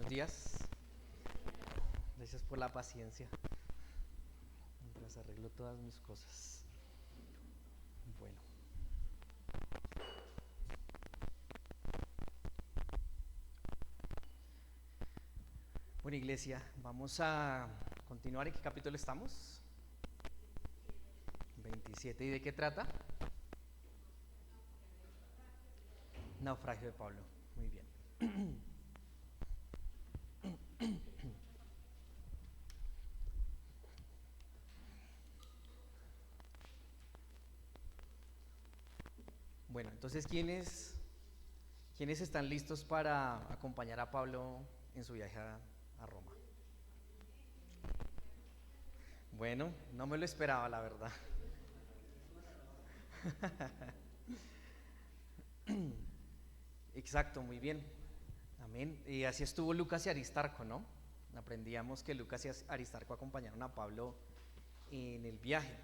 Buenos días. Gracias por la paciencia mientras arreglo todas mis cosas. Bueno. Bueno, iglesia, vamos a continuar. ¿En qué capítulo estamos? 27. ¿Y de qué trata? Naufragio de Pablo. Muy bien. Bueno, entonces, ¿quiénes están listos para acompañar a Pablo en su viaje a Roma? Bueno, no me lo esperaba, la verdad. Exacto, muy bien. Amén. Y así estuvo Lucas y Aristarco, ¿no? Aprendíamos que Lucas y Aristarco acompañaron a Pablo en el viaje.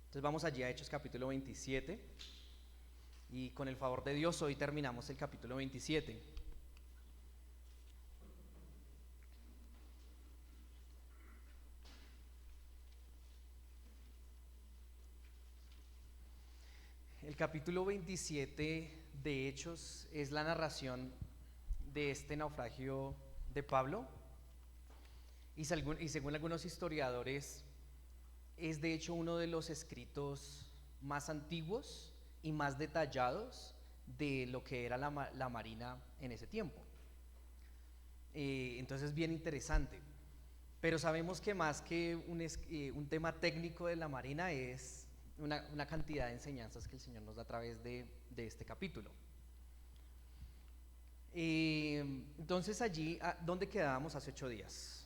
Entonces vamos allí a Hechos capítulo 27 y con el favor de Dios hoy terminamos el capítulo 27. El capítulo 27 de Hechos es la narración de este naufragio de Pablo y según algunos historiadores es de hecho uno de los escritos más antiguos y más detallados de lo que era la marina en ese tiempo. Entonces es bien interesante. Pero sabemos que más que un tema técnico de la marina es una cantidad de enseñanzas que el Señor nos da a través de este capítulo. Entonces allí, ¿dónde quedábamos hace 8 días?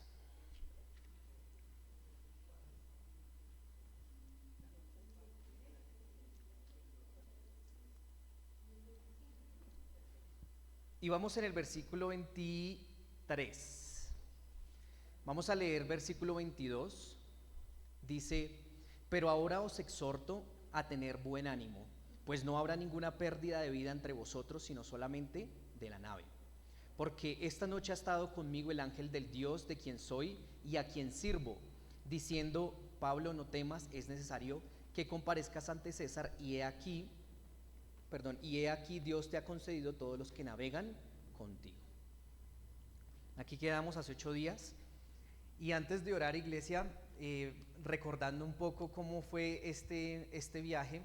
Íbamos en el versículo 23. Vamos a leer versículo 22. Dice: pero ahora os exhorto a tener buen ánimo, pues no habrá ninguna pérdida de vida entre vosotros, sino solamente de la nave. Porque esta noche ha estado conmigo el ángel del Dios de quien soy y a quien sirvo, diciendo: Pablo, no temas, es necesario que comparezcas ante César, y he aquí Dios te ha concedido todos los que navegan contigo. Aquí quedamos hace 8 días. Y antes de orar, iglesia, recordando un poco cómo fue este viaje,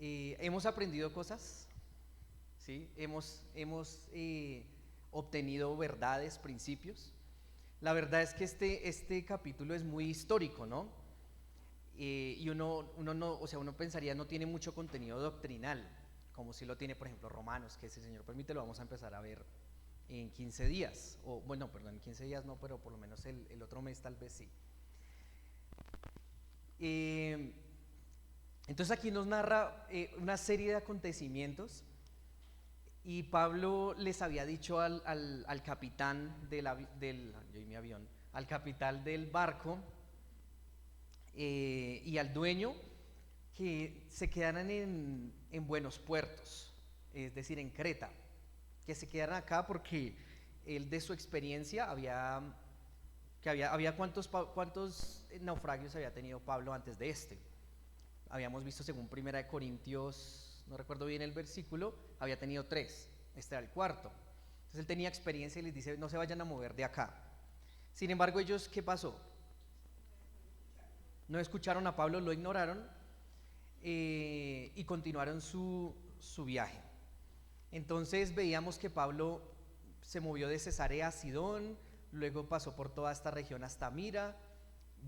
hemos aprendido cosas, ¿sí? Hemos obtenido verdades, principios. La verdad es que este capítulo es muy histórico, ¿no? Y uno no, o sea, uno pensaría no tiene mucho contenido doctrinal, como si lo tiene, por ejemplo, Romanos, que si el Señor permite lo vamos a empezar a ver en 15 días, o bueno, perdón, en 15 días no, pero por lo menos el otro mes tal vez sí. Entonces aquí nos narra una serie de acontecimientos, y Pablo les había dicho al capitán al capitán del barco y al dueño, que se quedaran en buenos puertos, es decir, en Creta, que se quedaran acá porque él, de su experiencia, había cuántos naufragios había tenido Pablo antes de este. Habíamos visto, según Primera de Corintios, no recuerdo bien el versículo, había tenido 3, este era el cuarto. Entonces él tenía experiencia y les dice: no se vayan a mover de acá. Sin embargo, ellos, ¿qué pasó? No escucharon a Pablo, lo ignoraron, y continuaron su viaje. Entonces veíamos que Pablo se movió de Cesarea a Sidón, luego pasó por toda esta región hasta Mira,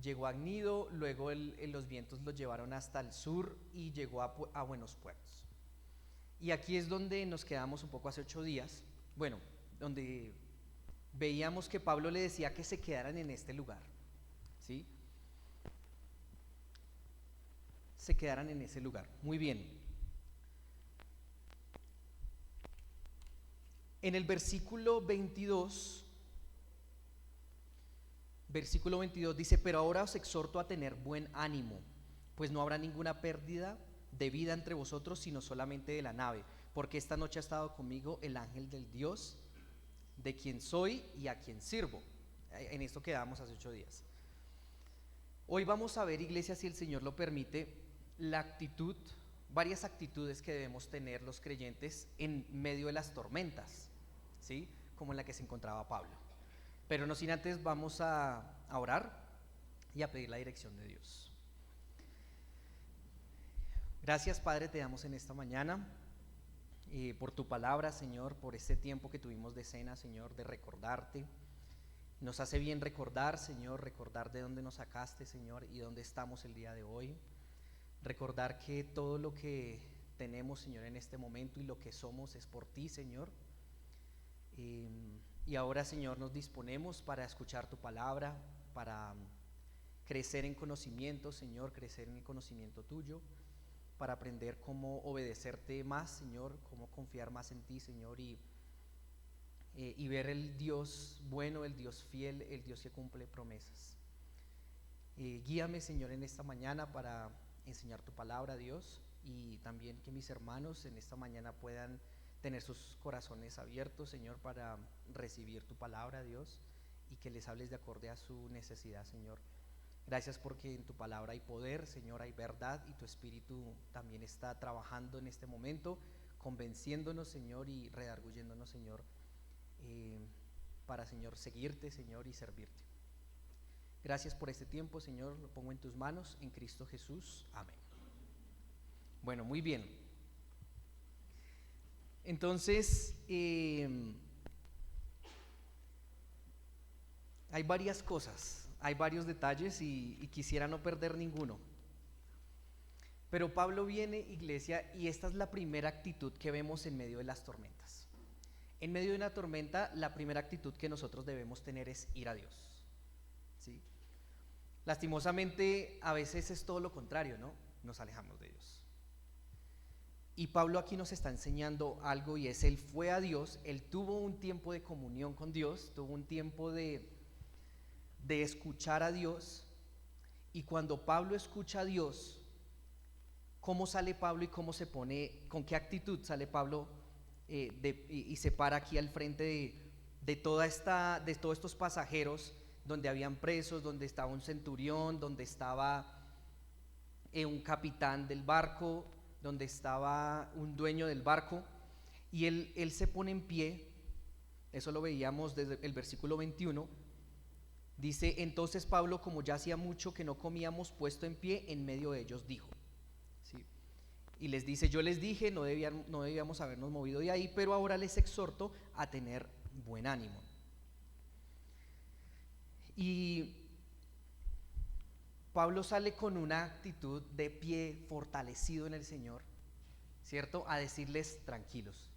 llegó a Gnido, luego los vientos lo llevaron hasta el sur y llegó a Buenos Puertos. Y aquí es donde nos quedamos un poco hace 8 días, bueno, donde veíamos que Pablo le decía que se quedaran en este lugar, ¿sí? Se quedaran en ese lugar. Muy bien. En el versículo 22 dice: pero ahora os exhorto a tener buen ánimo, pues no habrá ninguna pérdida de vida entre vosotros, sino solamente de la nave, porque esta noche ha estado conmigo el ángel del Dios de quién soy y a quién sirvo. En esto quedamos hace 8 días. Hoy vamos a ver, iglesia, si el Señor lo permite, varias actitudes que debemos tener los creyentes en medio de las tormentas, ¿sí? Como en la que se encontraba Pablo. Pero no sin antes vamos a orar y a pedir la dirección de Dios. Gracias, Padre, te damos en esta mañana por tu palabra, Señor, por este tiempo que tuvimos de cena, Señor, de recordarte. Nos hace bien recordar, Señor, recordar de dónde nos sacaste, Señor, y dónde estamos el día de hoy. Recordar que todo lo que tenemos, Señor, en este momento y lo que somos es por ti, Señor. Y ahora, Señor, nos disponemos para escuchar tu palabra, para crecer en conocimiento, Señor, crecer en el conocimiento tuyo, para aprender cómo obedecerte más, Señor, cómo confiar más en ti, Señor, y ver el Dios bueno, el Dios fiel, el Dios que cumple promesas. Guíame, Señor, en esta mañana para enseñar tu palabra, Dios, y también que mis hermanos en esta mañana puedan tener sus corazones abiertos, Señor, para recibir tu palabra, Dios, y que les hables de acorde a su necesidad, Señor. Gracias porque en tu palabra hay poder, Señor, hay verdad, y tu Espíritu también está trabajando en este momento, convenciéndonos, Señor, y redarguyéndonos, Señor, para, Señor, seguirte, Señor, y servirte. Gracias por este tiempo, Señor, lo pongo en tus manos, en Cristo Jesús, amén. Bueno, muy bien. Entonces, hay varias cosas, hay varios detalles y quisiera no perder ninguno. Pero Pablo viene, iglesia, y esta es la primera actitud que vemos en medio de las tormentas. En medio de una tormenta, la primera actitud que nosotros debemos tener es ir a Dios, ¿sí? Lastimosamente, a veces es todo lo contrario, ¿no? Nos alejamos de Dios. Y Pablo aquí nos está enseñando algo, y es: él fue a Dios, él tuvo un tiempo de comunión con Dios, tuvo un tiempo de escuchar a Dios, y cuando Pablo escucha a Dios, ¿cómo sale Pablo y cómo se pone, con qué actitud sale Pablo y se para aquí al frente de todos estos pasajeros, donde habían presos, donde estaba un centurión, donde estaba un capitán del barco, donde estaba un dueño del barco, y él se pone en pie? Eso lo veíamos desde el versículo 21. Dice: entonces Pablo, como ya hacía mucho que no comíamos, puesto en pie en medio de ellos, dijo, ¿sí? Y les dice: yo les dije, no debíamos habernos movido de ahí, pero ahora les exhorto a tener buen ánimo. Y Pablo sale con una actitud de pie, fortalecido en el Señor, ¿cierto? A decirles: tranquilos,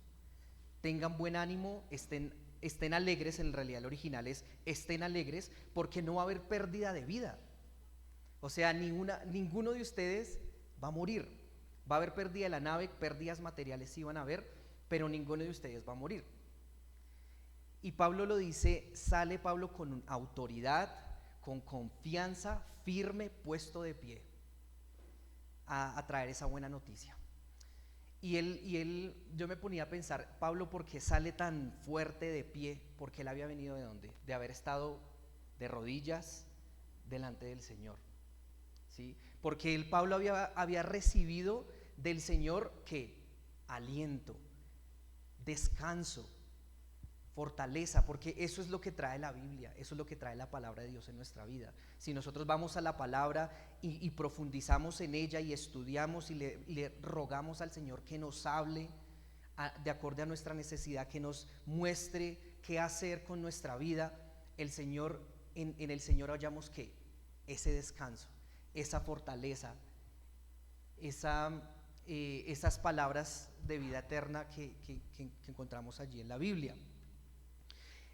tengan buen ánimo, estén alegres. En realidad el original es: estén alegres, porque no va a haber pérdida de vida. O sea, ninguno de ustedes va a morir. Va a haber pérdida de la nave, pérdidas materiales sí van a haber, pero ninguno de ustedes va a morir. Y Pablo lo dice, sale Pablo con autoridad, con confianza, firme, puesto de pie, a traer esa buena noticia. Y él, yo me ponía a pensar: Pablo, ¿por qué sale tan fuerte de pie? Porque él había venido ¿de dónde? De haber estado de rodillas delante del Señor, ¿sí? Porque Pablo había recibido del Señor, ¿qué? Aliento, descanso, fortaleza, porque eso es lo que trae la Biblia, eso es lo que trae la palabra de Dios en nuestra vida. Si nosotros vamos a la palabra y profundizamos en ella y estudiamos y le rogamos al Señor que nos hable de acuerdo a nuestra necesidad, que nos muestre qué hacer con nuestra vida, el Señor, en el Señor hallamos que ese descanso, esa fortaleza, esas palabras de vida eterna que encontramos allí en la Biblia.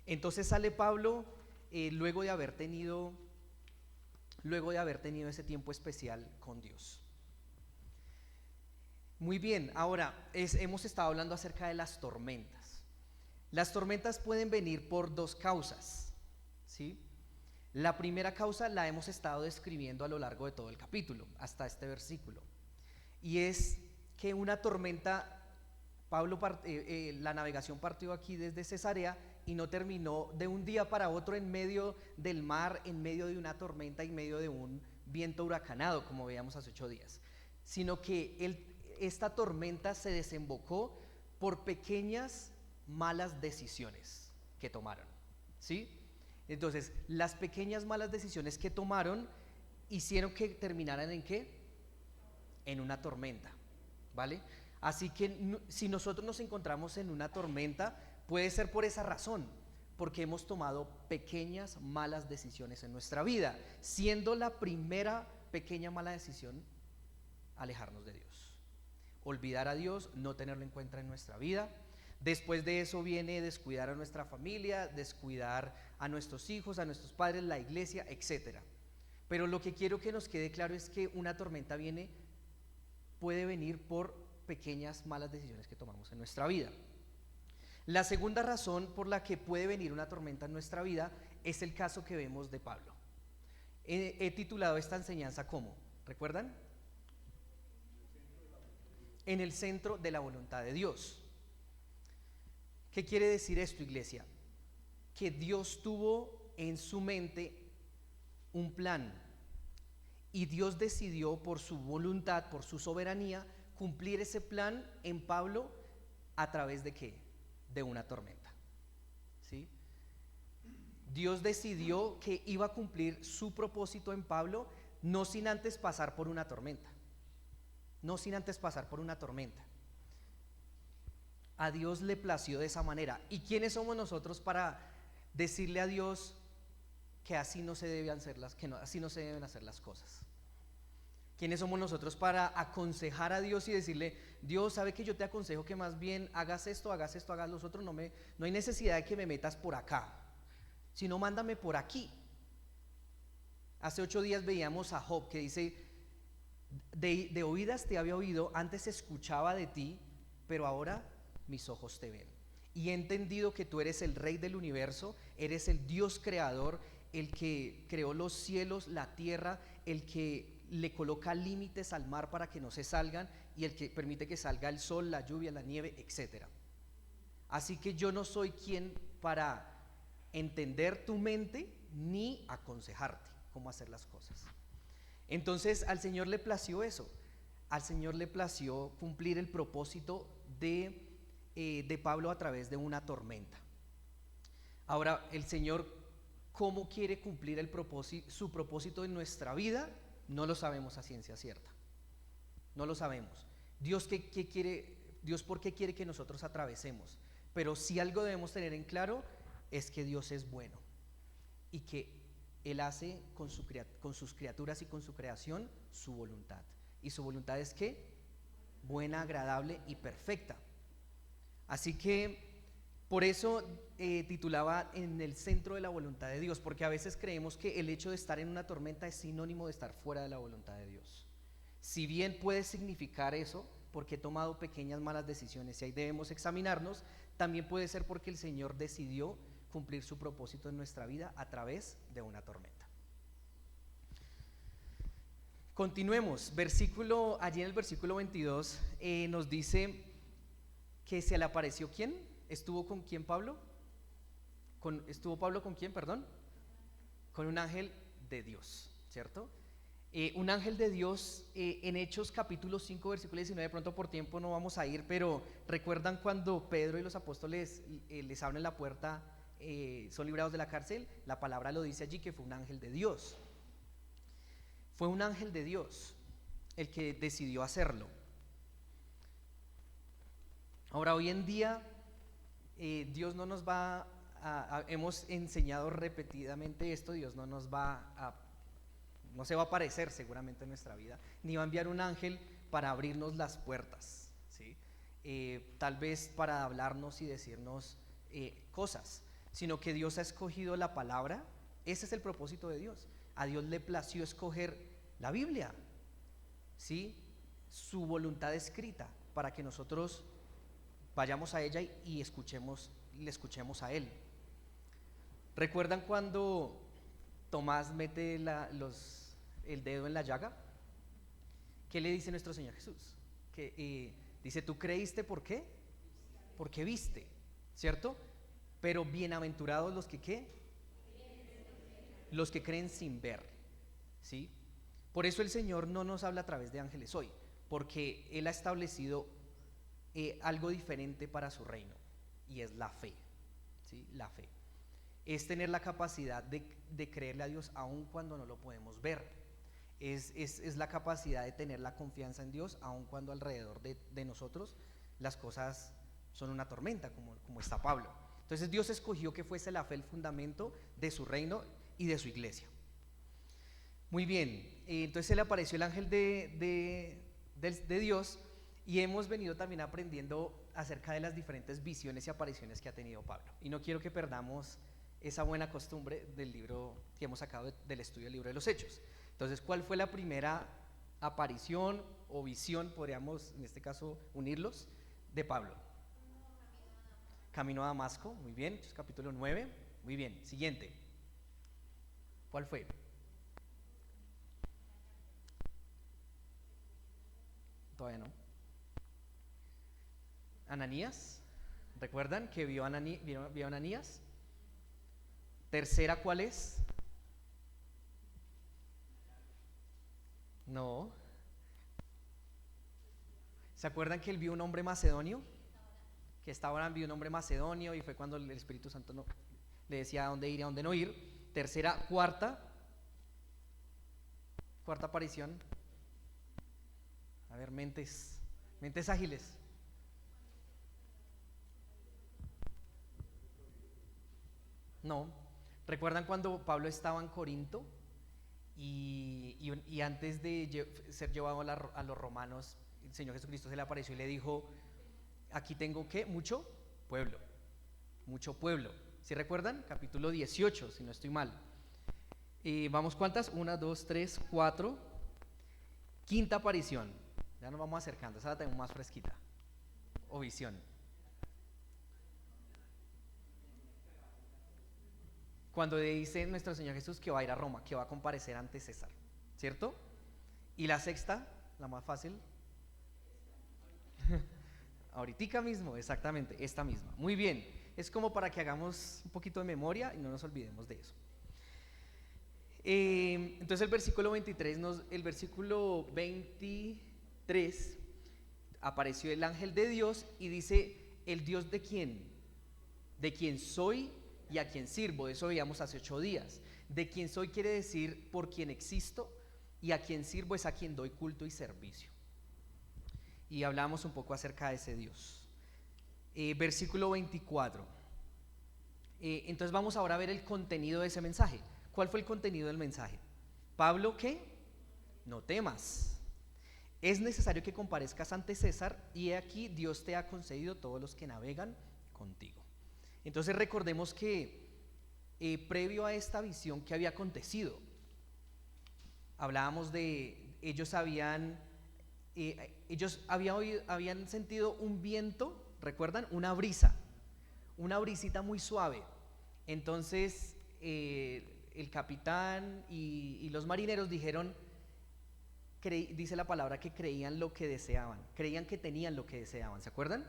Entonces sale Pablo luego de haber tenido ese tiempo especial con Dios. Muy bien, ahora hemos estado hablando acerca de las tormentas. Las tormentas pueden venir por dos causas, ¿sí? La primera causa la hemos estado describiendo a lo largo de todo el capítulo, hasta este versículo, y es que una tormenta, la navegación partió aquí desde Cesarea y no terminó de un día para otro en medio del mar, en medio de una tormenta, en medio de un viento huracanado, como veíamos hace 8 días, sino que esta tormenta se desembocó por pequeñas malas decisiones que tomaron, ¿sí? Entonces, las pequeñas malas decisiones que tomaron hicieron que terminaran ¿en qué? En una tormenta, ¿vale? Así que si nosotros nos encontramos en una tormenta, puede ser por esa razón, porque hemos tomado pequeñas malas decisiones en nuestra vida, siendo la primera pequeña mala decisión alejarnos de Dios, olvidar a Dios, no tenerlo en cuenta en nuestra vida. Después de eso viene descuidar a nuestra familia, descuidar a nuestros hijos, a nuestros padres, la iglesia, etc. Pero lo que quiero que nos quede claro es que una tormenta puede venir por pequeñas malas decisiones que tomamos en nuestra vida. La segunda razón por la que puede venir una tormenta en nuestra vida es el caso que vemos de Pablo. He titulado esta enseñanza ¿cómo? ¿Recuerdan? En el centro de la voluntad de Dios. ¿Qué quiere decir esto, iglesia? Que Dios tuvo en su mente un plan y Dios decidió por su voluntad, por su soberanía, cumplir ese plan en Pablo a través de ¿qué? De una tormenta, ¿sí? Dios decidió que iba a cumplir su propósito en Pablo, no sin antes pasar por una tormenta. No sin antes pasar por una tormenta. A Dios le plació de esa manera. ¿Y quiénes somos nosotros para decirle a Dios que así no se deben hacer así no se deben hacer las cosas? ¿Quiénes somos nosotros para aconsejar a Dios y decirle, Dios, sabe que yo te aconsejo que más bien hagas esto, hagas los otros, no hay necesidad de que me metas por acá, sino mándame por aquí? Hace 8 días veíamos a Job que dice, de oídas te había oído, antes escuchaba de ti, pero ahora mis ojos te ven. Y he entendido que tú eres el Rey del universo, eres el Dios creador, el que creó los cielos, la tierra, el que le coloca límites al mar para que no se salgan y el que permite que salga el sol, la lluvia, la nieve, etc. Así que yo no soy quien para entender tu mente ni aconsejarte cómo hacer las cosas. Entonces al Señor le plació eso, al Señor le plació cumplir el propósito de Pablo a través de una tormenta. Ahora, el Señor, ¿cómo quiere cumplir su propósito en nuestra vida? No lo sabemos a ciencia cierta, no lo sabemos. Dios, Dios ¿por qué quiere que nosotros atravesemos? Pero si algo debemos tener en claro es que Dios es bueno y que Él hace con sus criaturas y con su creación su voluntad. Y su voluntad es ¿qué? Buena, agradable y perfecta. Así que por eso titulaba en el centro de la voluntad de Dios, porque a veces creemos que el hecho de estar en una tormenta es sinónimo de estar fuera de la voluntad de Dios. Si bien puede significar eso, porque he tomado pequeñas malas decisiones y ahí debemos examinarnos, también puede ser porque el Señor decidió cumplir su propósito en nuestra vida a través de una tormenta. Continuemos, allí en el versículo 22 nos dice que se le apareció ¿quién? ¿Estuvo con quién Pablo? ¿Estuvo Pablo con quién, perdón? Con un ángel de Dios, ¿cierto? Un ángel de Dios en Hechos capítulo 5 versículo 19, de pronto por tiempo no vamos a ir, pero ¿recuerdan cuando Pedro y los apóstoles les abren la puerta, son librados de la cárcel? La palabra lo dice allí que fue un ángel de Dios. Fue un ángel de Dios el que decidió hacerlo. Ahora, hoy en día Dios no nos va hemos enseñado repetidamente esto, Dios no se va a aparecer seguramente en nuestra vida, ni va a enviar un ángel para abrirnos las puertas, ¿sí? Tal vez para hablarnos y decirnos cosas, sino que Dios ha escogido la palabra. Ese es el propósito de Dios. A Dios le plació escoger la Biblia, ¿sí? Su voluntad escrita, para que nosotros vayamos a ella y le escuchemos a Él. ¿Recuerdan cuando Tomás mete el dedo en la llaga? ¿Qué le dice nuestro Señor Jesús? Dice, ¿tú creíste por qué? Porque viste, ¿cierto? Pero bienaventurados los que ¿qué? Los que creen sin ver, ¿sí? Por eso el Señor no nos habla a través de ángeles hoy, porque Él ha establecido algo diferente para su reino, y es la fe, ¿sí? La fe es tener la capacidad de creerle a Dios aun cuando no lo podemos ver. Es la capacidad de tener la confianza en Dios aun cuando alrededor de nosotros las cosas son una tormenta, como está Pablo. Entonces Dios escogió que fuese la fe el fundamento de su reino y de su iglesia. Muy bien, entonces se le apareció el ángel de Dios, y hemos venido también aprendiendo acerca de las diferentes visiones y apariciones que ha tenido Pablo. Y no quiero que perdamos esa buena costumbre del libro que hemos sacado del estudio del libro de los Hechos. Entonces, ¿cuál fue la primera aparición o visión, podríamos en este caso unirlos, de Pablo? Camino a Damasco, muy bien, capítulo 9, muy bien. Siguiente, ¿cuál fue? Todavía no. Ananías, ¿recuerdan que vio a Ananías? Tercera, ¿cuál es? No. ¿Se acuerdan que él vio un hombre macedonio? Que estaba orando, vio un hombre macedonio, y fue cuando el Espíritu Santo le decía a dónde ir y a dónde no ir. Tercera, cuarta aparición. A ver, mentes ágiles. No. ¿Recuerdan cuando Pablo estaba en Corinto y antes de ser llevado a los romanos, el Señor Jesucristo se le apareció y le dijo: aquí tengo ¿qué? Mucho pueblo. ¿Sí recuerdan? Capítulo 18, si no estoy mal. Vamos, ¿cuántas? 1, 2, 3, 4. Quinta aparición. Ya nos vamos acercando, esa la tengo más fresquita. O visión. Cuando dice nuestro Señor Jesús que va a ir a Roma, que va a comparecer ante César, ¿cierto? Y la sexta, la más fácil. Ahorita mismo, exactamente, esta misma. Muy bien, es como para que hagamos un poquito de memoria y no nos olvidemos de eso. Entonces el versículo 23 apareció el ángel de Dios y dice: ¿el Dios de quién? De quien soy y a quien sirvo. Eso veíamos hace 8 días. De quien soy quiere decir por quien existo, y a quien sirvo es a quien doy culto y servicio. Y hablamos un poco acerca de ese Dios. Versículo 24. Entonces vamos ahora a ver el contenido de ese mensaje. ¿Cuál fue el contenido del mensaje? Pablo, ¿qué? No temas. Es necesario que comparezcas ante César, y he aquí Dios te ha concedido todos los que navegan contigo. Entonces recordemos que previo a esta visión, ¿qué había acontecido? Hablábamos de ellos habían sentido un viento, ¿recuerdan? Una brisita muy suave. Entonces el capitán y los marineros dijeron, dice la palabra que creían lo que deseaban, creían que tenían lo que deseaban, ¿se acuerdan?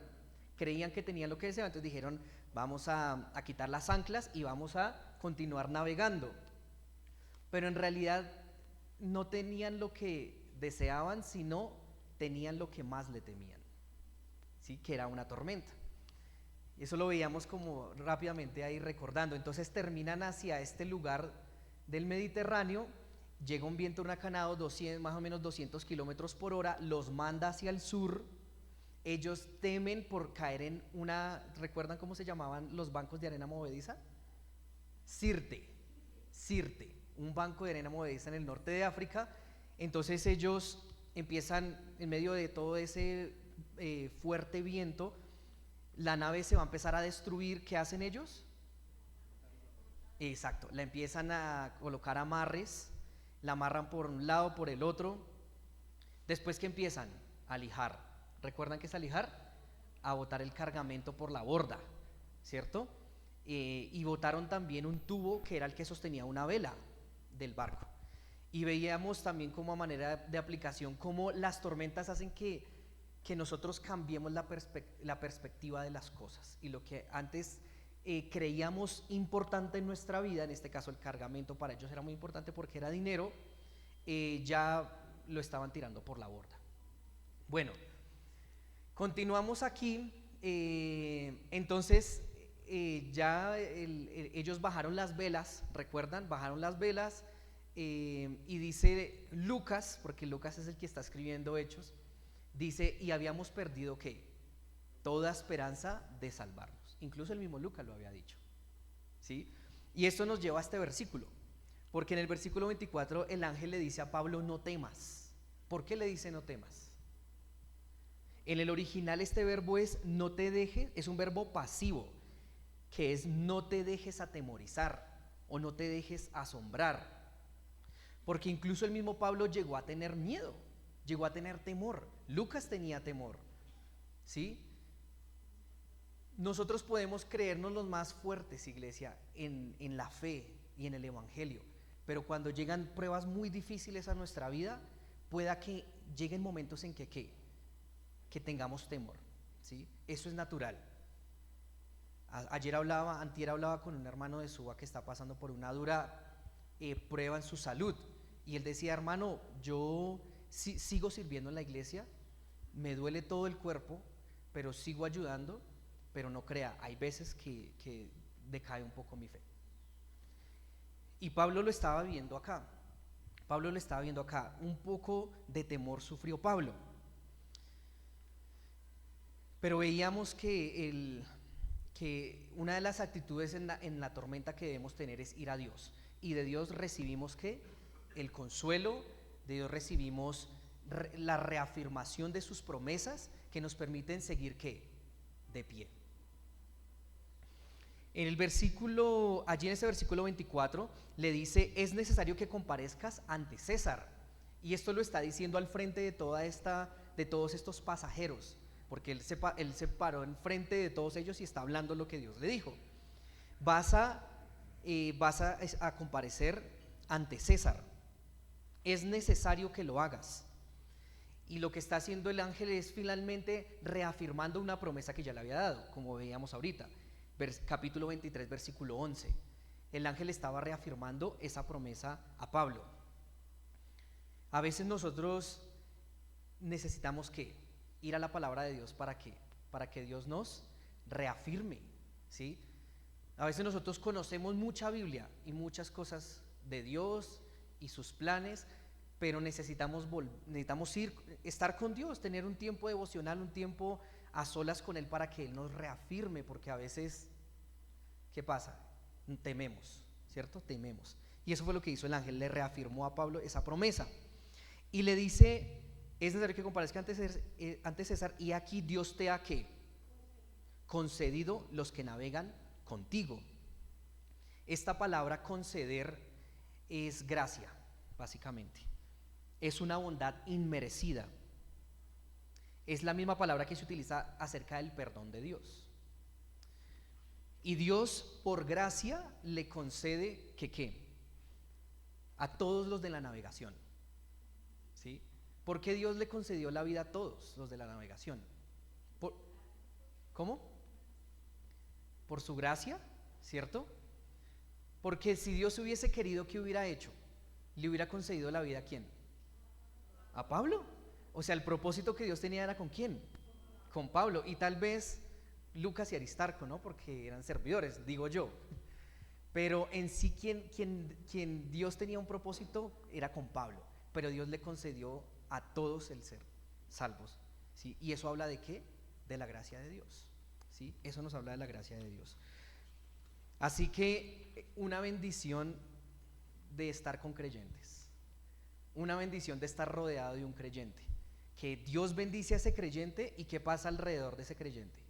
Creían que tenían lo que deseaban, entonces dijeron: vamos a quitar las anclas y vamos a continuar navegando. Pero en realidad no tenían lo que deseaban, sino tenían lo que más le temían, ¿sí? Que era una tormenta. Eso lo veíamos como rápidamente ahí recordando. Entonces terminan hacia este lugar del Mediterráneo, llega un viento huracanado, más o menos 200 kilómetros por hora, los manda hacia el sur. Ellos temen por caer en ¿recuerdan cómo se llamaban los bancos de arena movediza? Sirte, un banco de arena movediza en el norte de África. Entonces ellos empiezan, en medio de todo ese fuerte viento, la nave se va a empezar a destruir. ¿Qué hacen ellos? Exacto, la empiezan a colocar amarres, la amarran por un lado, por el otro. Después, ¿qué empiezan? A lijar. ¿Recuerdan qué es alijar? A botar el cargamento por la borda, ¿cierto? Y botaron también un tubo que era el que sostenía una vela del barco. Y veíamos también, como a manera de aplicación, cómo las tormentas hacen que nosotros cambiemos la perspectiva de las cosas, y lo que antes creíamos importante en nuestra vida, en este caso el cargamento para ellos era muy importante porque era dinero, ya lo estaban tirando por la borda. Bueno, continuamos aquí. Entonces ellos bajaron las velas, ¿recuerdan? Bajaron las velas, y dice Lucas, porque Lucas es el que está escribiendo Hechos, dice, y habíamos perdido ¿qué? Toda esperanza de salvarnos. Incluso el mismo Lucas lo había dicho, ¿sí? Y esto nos lleva a este versículo, porque en el versículo 24 el ángel le dice a Pablo, no temas. ¿Por qué le dice no temas? En el original este verbo es no te dejes, es un verbo pasivo, que es no te dejes atemorizar o no te dejes asombrar. Porque incluso el mismo Pablo llegó a tener miedo, llegó a tener temor. Lucas tenía temor, ¿sí? Nosotros podemos creernos los más fuertes, iglesia, en la fe y en el evangelio, pero cuando llegan pruebas muy difíciles a nuestra vida, pueda que lleguen momentos en que tengamos temor, ¿sí? Eso es natural. Antier hablaba con un hermano de Suba que está pasando por una dura prueba en su salud, y él decía, hermano, yo sigo sirviendo en la iglesia, me duele todo el cuerpo, pero sigo ayudando, pero no crea, hay veces que decae un poco mi fe. Y Pablo lo estaba viendo acá, un poco de temor sufrió Pablo. Pero veíamos que una de las actitudes en la tormenta que debemos tener es ir a Dios. Y de Dios recibimos ¿qué? El consuelo, de Dios recibimos la reafirmación de sus promesas que nos permiten seguir ¿qué? De pie. Allí en ese versículo 24 le dice, es necesario que comparezcas ante César. Y esto lo está diciendo al frente de todos estos pasajeros, porque él se paró enfrente de todos ellos y está hablando lo que Dios le dijo. Vas a comparecer ante César, es necesario que lo hagas. Y lo que está haciendo el ángel es finalmente reafirmando una promesa que ya le había dado, como veíamos ahorita, capítulo 23, versículo 11. El ángel estaba reafirmando esa promesa a Pablo. A veces nosotros necesitamos ir a la palabra de Dios para que Dios nos reafirme, ¿sí? A veces nosotros conocemos mucha Biblia y muchas cosas de Dios y sus planes, pero necesitamos estar con Dios, tener un tiempo devocional, un tiempo a solas con Él para que Él nos reafirme, porque a veces, ¿qué pasa? Tememos, ¿cierto? Tememos. Y eso fue lo que hizo el ángel, le reafirmó a Pablo esa promesa y le dice, es necesario que comparezca ante César, y aquí Dios te ha ¿qué? Concedido los que navegan contigo. Esta palabra conceder es gracia, básicamente. Es una bondad inmerecida. Es la misma palabra que se utiliza acerca del perdón de Dios. Y Dios, por gracia, le concede ¿qué? A todos los de la navegación, ¿sí? ¿Por qué Dios le concedió la vida a todos los de la navegación? ¿Cómo? Por su gracia, ¿cierto? Porque si Dios hubiese querido, ¿qué hubiera hecho? ¿Le hubiera concedido la vida a quién? ¿A Pablo? O sea, el propósito que Dios tenía era ¿con quién? Con Pablo, y tal vez Lucas y Aristarco, ¿no? Porque eran servidores, digo yo. Pero en sí quien Dios tenía un propósito era con Pablo, pero Dios le concedió a todos el ser salvos, ¿sí? Y eso habla de ¿qué? De la gracia de Dios, ¿sí? Eso nos habla de la gracia de Dios. Así que una bendición de estar con creyentes, una bendición de estar rodeado de un creyente, que Dios bendice a ese creyente, y ¿qué pasa alrededor de ese creyente?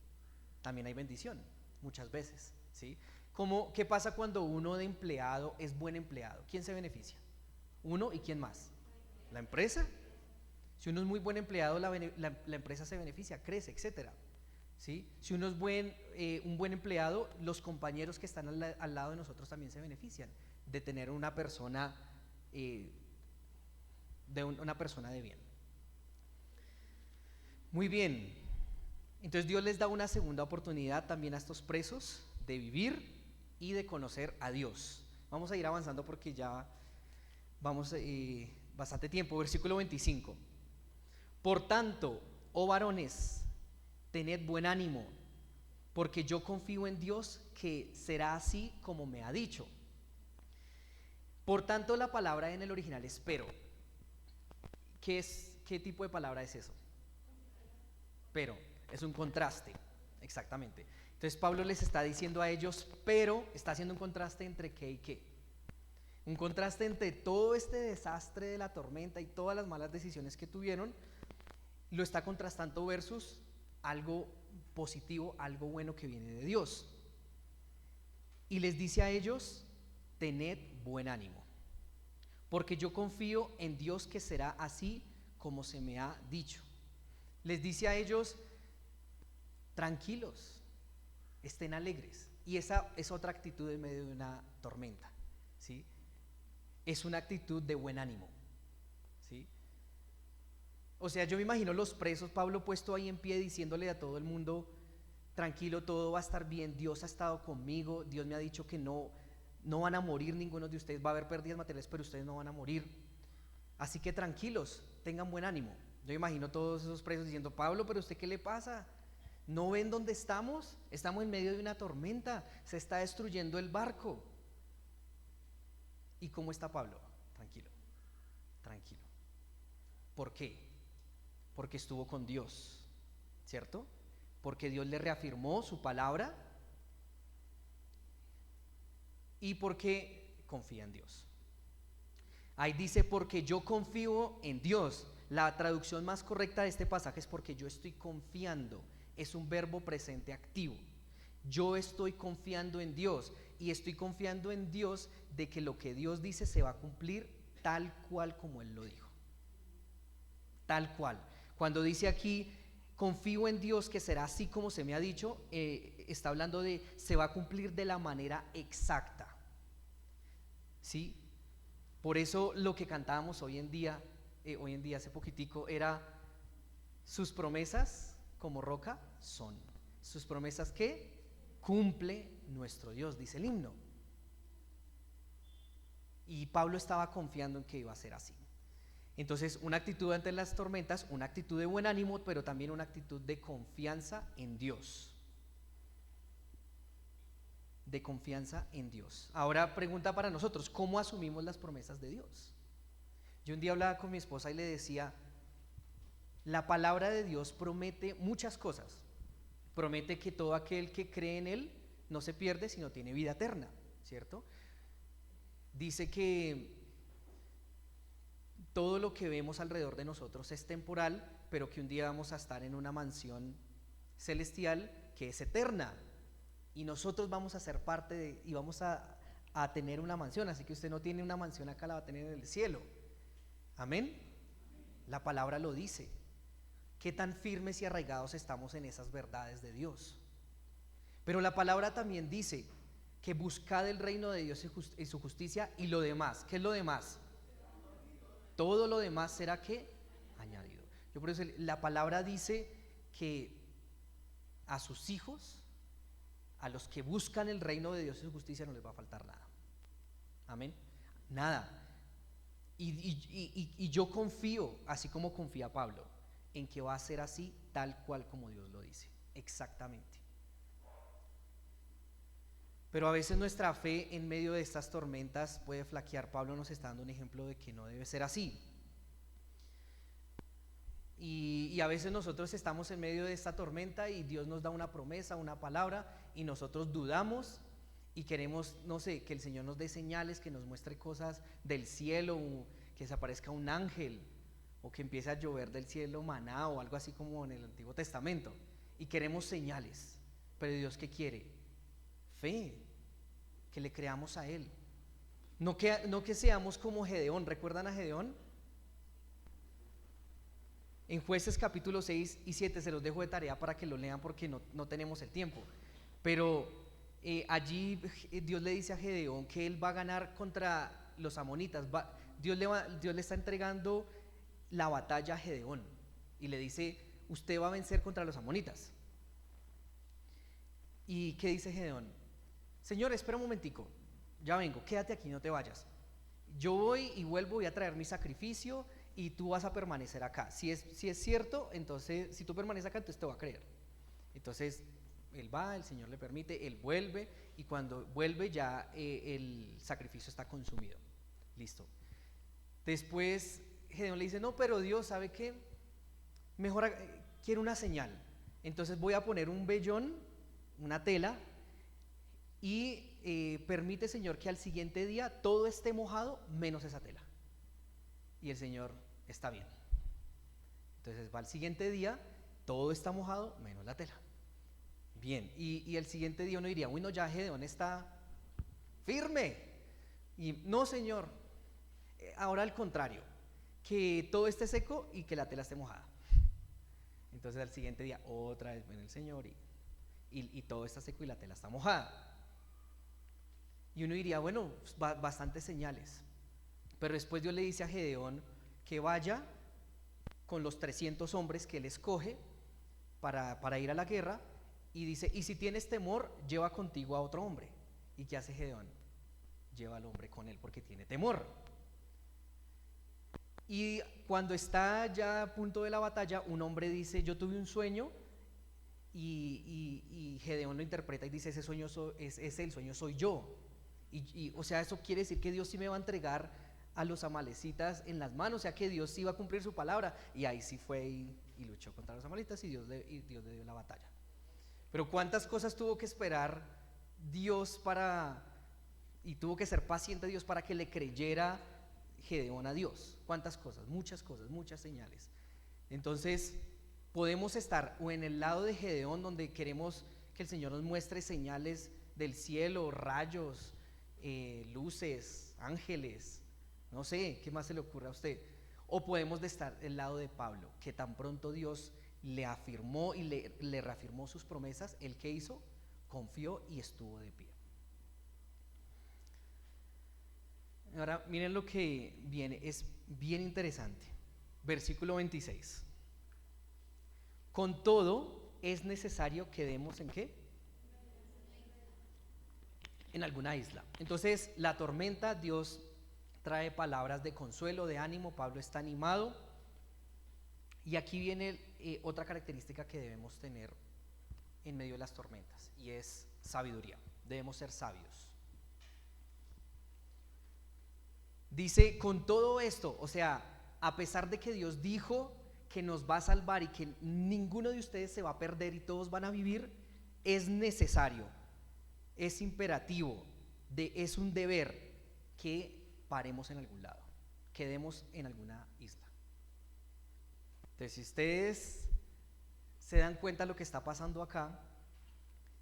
También hay bendición, muchas veces, ¿sí? ¿Qué pasa cuando uno de empleado es buen empleado? ¿Quién se beneficia? Uno, ¿y quién más? La empresa. Si uno es muy buen empleado, la empresa se beneficia, crece, etcétera, ¿sí? Si uno es un buen empleado, los compañeros que están al lado de nosotros también se benefician de tener una persona una persona de bien. Muy bien. Entonces Dios les da una segunda oportunidad también a estos presos de vivir y de conocer a Dios. Vamos a ir avanzando porque ya vamos bastante tiempo. Versículo 25. Por tanto, oh varones, tened buen ánimo, porque yo confío en Dios que será así como me ha dicho. Por tanto, la palabra en el original es pero. ¿Qué tipo de palabra es eso? Pero, es un contraste, exactamente. Entonces Pablo les está diciendo a ellos, pero está haciendo un contraste entre qué y qué. Un contraste entre todo este desastre de la tormenta y todas las malas decisiones que tuvieron, lo está contrastando versus algo positivo, algo bueno que viene de Dios. Y les dice a ellos, tened buen ánimo, porque yo confío en Dios que será así como se me ha dicho. Les dice a ellos, tranquilos, estén alegres. Y esa es otra actitud en medio de una tormenta, ¿sí? Es una actitud de buen ánimo, ¿sí? O sea, yo me imagino los presos, Pablo puesto ahí en pie diciéndole a todo el mundo, tranquilo, todo va a estar bien, Dios ha estado conmigo, Dios me ha dicho que no van a morir ninguno de ustedes, va a haber pérdidas materiales, pero ustedes no van a morir. Así que tranquilos, tengan buen ánimo. Yo imagino todos esos presos diciendo, Pablo, pero ¿usted qué le pasa? ¿No ven dónde estamos? Estamos en medio de una tormenta, se está destruyendo el barco. ¿Y cómo está Pablo? Tranquilo, tranquilo. ¿Por qué? Porque estuvo con Dios, ¿cierto? Porque Dios le reafirmó su palabra y porque confía en Dios. Ahí dice, porque yo confío en Dios. La traducción más correcta de este pasaje es porque yo estoy confiando. Es un verbo presente activo. Yo estoy confiando en Dios y estoy confiando en Dios de que lo que Dios dice se va a cumplir tal cual como Él lo dijo. Tal cual. Cuando dice aquí, confío en Dios que será así como se me ha dicho, está hablando de se va a cumplir de la manera exacta. ¿Sí? Por eso lo que cantábamos hoy en día hace poquitico, era sus promesas como roca son. Sus promesas que cumple nuestro Dios, dice el himno. Y Pablo estaba confiando en que iba a ser así. Entonces, una actitud ante las tormentas, una actitud de buen ánimo, pero también una actitud de confianza en Dios. De confianza en Dios. Ahora, pregunta para nosotros, ¿cómo asumimos las promesas de Dios? Yo un día hablaba con mi esposa y le decía, la palabra de Dios promete muchas cosas. Promete que todo aquel que cree en Él no se pierde, sino tiene vida eterna, ¿cierto? Dice que todo lo que vemos alrededor de nosotros es temporal, pero que un día vamos a estar en una mansión celestial que es eterna. Y nosotros vamos a ser parte y vamos a tener una mansión. Así que usted no tiene una mansión acá, la va a tener en el cielo. Amén. La palabra lo dice. Qué tan firmes y arraigados estamos en esas verdades de Dios. Pero la palabra también dice que buscad el reino de Dios y su justicia, y lo demás. ¿Qué es lo demás? Todo lo demás será ¿qué? Añadido. Yo por eso la palabra dice que a sus hijos, a los que buscan el reino de Dios y su justicia, no les va a faltar nada. Amén. Nada. Y yo confío, así como confía Pablo, en que va a ser así tal cual como Dios lo dice, exactamente. Pero a veces nuestra fe en medio de estas tormentas puede flaquear. Pablo nos está dando un ejemplo de que no debe ser así. Y a veces nosotros estamos en medio de esta tormenta y Dios nos da una promesa, una palabra, y nosotros dudamos y queremos, no sé, que el Señor nos dé señales, que nos muestre cosas del cielo, que se aparezca un ángel, o que empiece a llover del cielo maná o algo así como en el Antiguo Testamento. Y queremos señales. Pero Dios, ¿qué quiere? Fe, que le creamos a Él. No que seamos como Gedeón. ¿Recuerdan a Gedeón? En Jueces capítulo 6 y 7 se los dejo de tarea para que lo lean porque no tenemos el tiempo. Pero allí Dios le dice a Gedeón que él va a ganar contra los amonitas. Dios le está entregando la batalla a Gedeón y le dice, usted va a vencer contra los amonitas. ¿Y qué dice Gedeón? Señor, espera un momentico, ya vengo, quédate aquí, no te vayas. Yo voy y vuelvo, voy a traer mi sacrificio y tú vas a permanecer acá. Si es cierto, entonces, si tú permaneces acá, entonces te voy a creer. Entonces, él va, el Señor le permite, él vuelve, y cuando vuelve ya el sacrificio está consumido. Listo. Después Gedeón le dice, no, pero Dios, ¿sabe qué? Mejor quiero una señal. Entonces voy a poner un vellón, una tela, y permite, Señor, que al siguiente día todo esté mojado menos esa tela. Y el Señor, está bien. Entonces va al siguiente día, todo está mojado menos la tela. Bien, y el siguiente día uno diría, bueno, ya Gedeón está firme. Y no, Señor, ahora al contrario, que todo esté seco y que la tela esté mojada. Entonces al siguiente día otra vez viene el Señor y todo está seco y la tela está mojada. Y uno diría, bueno, bastantes señales. Pero después Dios le dice a Gedeón que vaya con los 300 hombres que él escoge para ir a la guerra, y dice, y si tienes temor, lleva contigo a otro hombre. ¿Y qué hace Gedeón? Lleva al hombre con él porque tiene temor. Y cuando está ya a punto de la batalla, un hombre dice, yo tuve un sueño, y Gedeón lo interpreta y dice, ese sueño es el sueño soy yo. O sea, eso quiere decir que Dios sí me va a entregar a los amalecitas en las manos, o sea que Dios sí va a cumplir su palabra. Y ahí sí fue y luchó contra los amalecitas, y Dios le dio la batalla. Pero cuántas cosas tuvo que esperar Dios y tuvo que ser paciente Dios para que le creyera Gedeón a Dios. Cuántas cosas, muchas señales. Entonces podemos estar o en el lado de Gedeón, donde queremos que el Señor nos muestre señales del cielo, rayos, luces, ángeles, no sé, ¿qué más se le ocurre a usted? O podemos estar del lado de Pablo, que tan pronto Dios le afirmó y le reafirmó sus promesas, ¿él qué hizo? Confió y estuvo de pie. Ahora miren lo que viene, es bien interesante. Versículo 26. Con todo es necesario que demos ¿en qué? En alguna isla. Entonces la tormenta, Dios trae palabras de consuelo, de ánimo, Pablo está animado. Y aquí viene otra característica que debemos tener en medio de las tormentas, y es sabiduría. Debemos ser sabios. Dice, con todo esto, o sea, a pesar de que Dios dijo que nos va a salvar y que ninguno de ustedes se va a perder y todos van a vivir, es necesario, es imperativo, es un deber que paremos en algún lado, quedemos en alguna isla. Entonces, si ustedes se dan cuenta de lo que está pasando acá,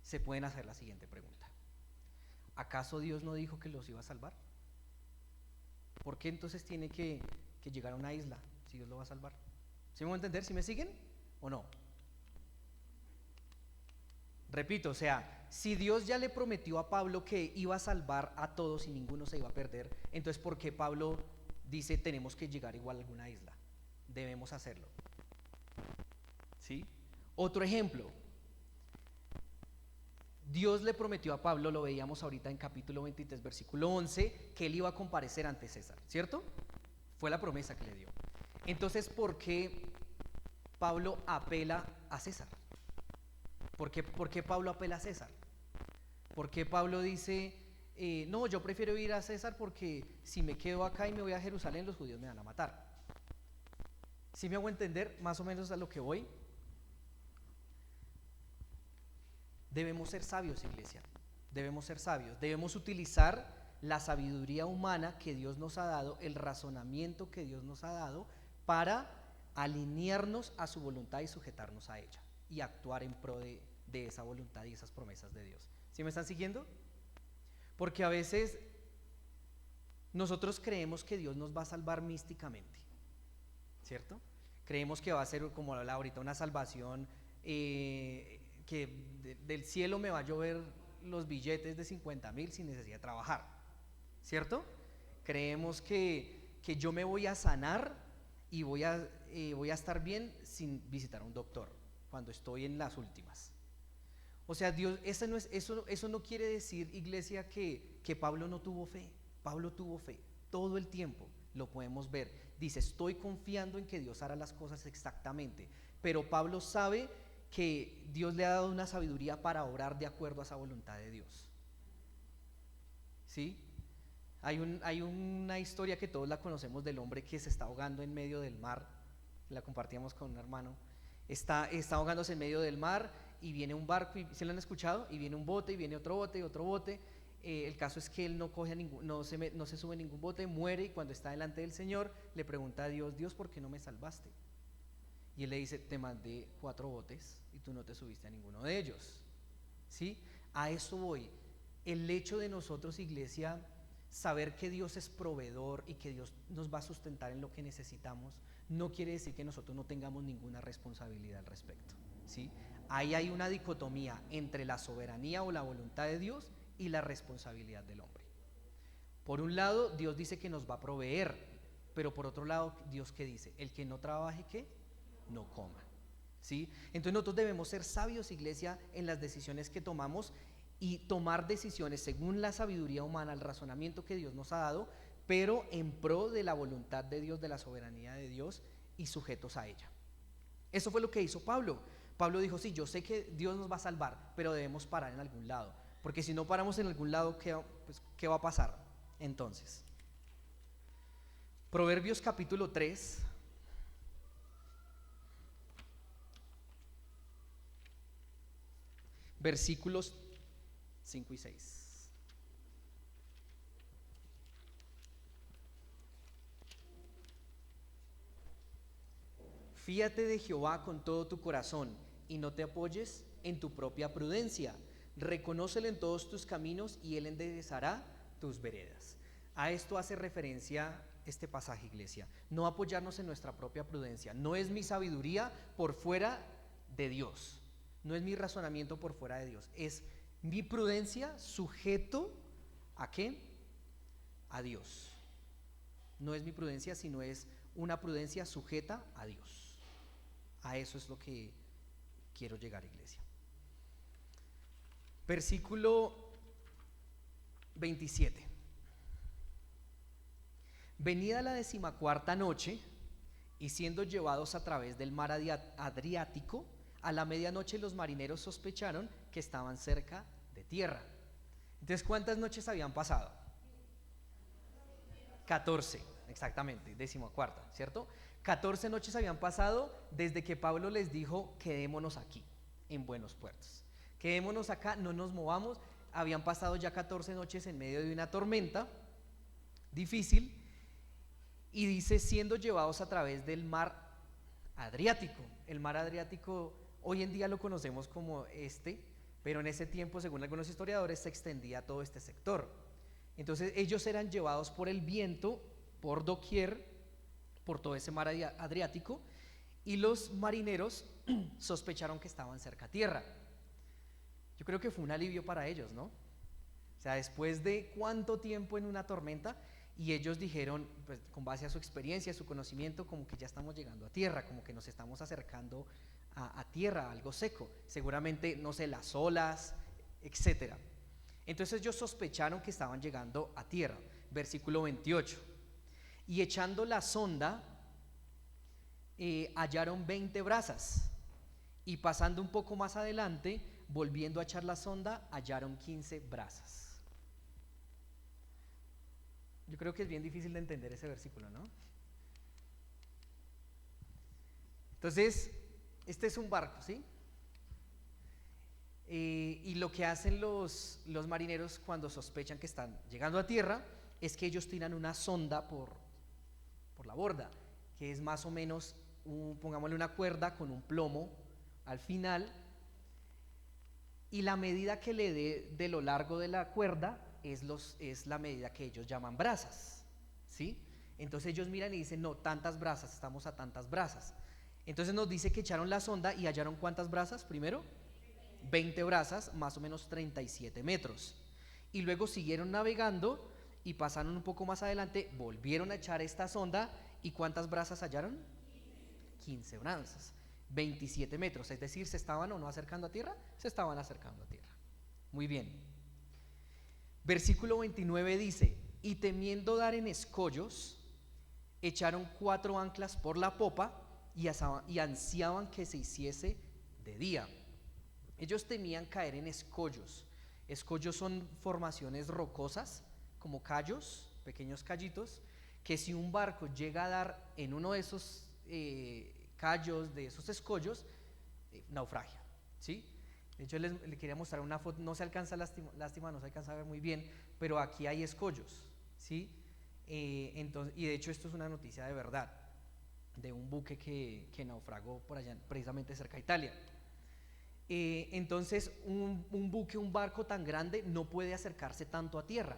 se pueden hacer la siguiente pregunta: ¿acaso Dios no dijo que los iba a salvar? ¿Por qué entonces tiene que llegar a una isla si Dios lo va a salvar? ¿Sí me voy a entender? ¿Sí me siguen o no? Repito, o sea, si Dios ya le prometió a Pablo que iba a salvar a todos y ninguno se iba a perder, entonces ¿por qué Pablo dice tenemos que llegar igual a alguna isla? Debemos hacerlo. ¿Sí? Otro ejemplo. Dios le prometió a Pablo, lo veíamos ahorita en capítulo 23, versículo 11, que él iba a comparecer ante César, ¿cierto? Fue la promesa que le dio. Entonces, ¿por qué Pablo apela a César? ¿Por qué Pablo apela a César? ¿Por qué Pablo dice, no, yo prefiero ir a César porque si me quedo acá y me voy a Jerusalén, los judíos me van a matar? ¿Sí me hago entender más o menos a lo que voy? Debemos ser sabios, iglesia. Debemos ser sabios. Debemos utilizar la sabiduría humana que Dios nos ha dado, el razonamiento que Dios nos ha dado, para alinearnos a su voluntad y sujetarnos a ella y actuar en pro de esa voluntad y esas promesas de Dios. ¿Sí me están siguiendo? Porque a veces nosotros creemos que Dios nos va a salvar místicamente, ¿cierto? Creemos que va a ser, como hablaba ahorita, una salvación que del cielo me va a llover los billetes de 50,000 sin necesidad de trabajar, ¿cierto? Creemos que yo me voy a sanar y voy a estar bien sin visitar a un doctor cuando estoy en las últimas. O sea, Dios, eso no quiere decir, iglesia, que Pablo no tuvo fe. Pablo tuvo fe todo el tiempo, lo podemos ver. Dice, estoy confiando en que Dios hará las cosas exactamente. Pero Pablo sabe que Dios le ha dado una sabiduría para orar de acuerdo a esa voluntad de Dios. ¿Sí? Hay una historia que todos la conocemos del hombre que se está ahogando en medio del mar. La compartíamos con un hermano. Está ahogándose en medio del mar y viene un barco, ¿se lo han escuchado? Y viene un bote y viene otro bote y otro bote. El caso es que él no coge no se sube a ningún bote, muere, y cuando está delante del Señor le pregunta a Dios, Dios, ¿por qué no me salvaste? Y él le dice, te mandé 4 botes y tú no te subiste a ninguno de ellos. ¿Sí? A eso voy. El hecho de nosotros, iglesia, saber que Dios es proveedor y que Dios nos va a sustentar en lo que necesitamos, no quiere decir que nosotros no tengamos ninguna responsabilidad al respecto, ¿sí? Ahí hay una dicotomía entre la soberanía o la voluntad de Dios y la responsabilidad del hombre. Por un lado, Dios dice que nos va a proveer, pero por otro lado, Dios, ¿qué dice? El que no trabaje, ¿qué? No coma, ¿sí? Entonces nosotros debemos ser sabios, iglesia, en las decisiones que tomamos y tomar decisiones según la sabiduría humana, el razonamiento que Dios nos ha dado, pero en pro de la voluntad de Dios, de la soberanía de Dios, y sujetos a ella. Eso fue lo que hizo Pablo. Pablo dijo, sí, yo sé que Dios nos va a salvar, pero debemos parar en algún lado, porque si no paramos en algún lado, ¿qué va a pasar? Entonces, Proverbios capítulo 3, versículos 5 y 6. Fíate de Jehová con todo tu corazón y no te apoyes en tu propia prudencia. Reconócelo en todos tus caminos y Él enderezará tus veredas. A esto hace referencia este pasaje, iglesia. No apoyarnos en nuestra propia prudencia. No es mi sabiduría por fuera de Dios. No es mi razonamiento por fuera de Dios. Es mi prudencia sujeto ¿a qué? A Dios. No es mi prudencia, sino es una prudencia sujeta a Dios. A eso es lo que quiero llegar, iglesia. Versículo 27. Venida la 14ª noche, y siendo llevados a través del mar Adriático, a la medianoche los marineros sospecharon que estaban cerca de tierra. Entonces, ¿cuántas noches habían pasado? 14, exactamente, 14ª, ¿cierto? 14 noches habían pasado desde que Pablo les dijo, quedémonos aquí, en buenos puertos. Quedémonos acá, no nos movamos. Habían pasado ya 14 noches en medio de una tormenta difícil, y dice, siendo llevados a través del mar Adriático. El mar Adriático hoy en día lo conocemos como pero en ese tiempo, según algunos historiadores, se extendía a todo este sector. Entonces ellos eran llevados por el viento, por doquier, por todo ese mar Adriático, y los marineros sospecharon que estaban cerca a tierra. Yo creo que fue un alivio para ellos, ¿no? O sea, después de cuánto tiempo en una tormenta, y ellos dijeron, pues con base a su experiencia, a su conocimiento, como que ya estamos llegando a tierra, como que nos estamos acercando a tierra, a algo seco, seguramente, no sé, las olas, etcétera. Entonces ellos sospecharon que estaban llegando a tierra. Versículo 28. Y echando la sonda, hallaron 20 brazas, y pasando un poco más adelante, volviendo a echar la sonda, hallaron 15 brazas. Yo creo que es bien difícil de entender ese versículo, ¿no? Entonces, este es un barco, ¿sí? Y lo que hacen los marineros cuando sospechan que están llegando a tierra es que ellos tiran una sonda por la borda, que es más o menos, pongámosle una cuerda con un plomo al final, y la medida que le dé de lo largo de la cuerda es la medida que ellos llaman brazas, ¿sí? Entonces ellos miran y dicen, no, tantas brazas, estamos a tantas brazas. Entonces nos dice que echaron la sonda y hallaron ¿cuántas brazas primero? 20 brazas, más o menos 37 metros. Y luego siguieron navegando y pasaron un poco más adelante, volvieron a echar esta sonda, ¿y cuántas brazas hallaron? 15 brazas. 27 metros, es decir, ¿se estaban o no acercando a tierra? Se estaban acercando a tierra. Muy bien. Versículo 29 dice: y temiendo dar en escollos, echaron 4 anclas por la popa y ansiaban que se hiciese de día. Ellos temían caer en escollos. Escollos son formaciones rocosas, como callos, pequeños callitos, que si un barco llega a dar en uno de esos callos, de esos escollos, naufragia, ¿sí? De hecho, le quería mostrar una foto, no se alcanza, lástima, no se alcanza a ver muy bien, pero aquí hay escollos, ¿sí? Entonces, y de hecho esto es una noticia de verdad, de un buque que naufragó por allá, precisamente cerca de Italia. Entonces un buque, un barco tan grande no puede acercarse tanto a tierra,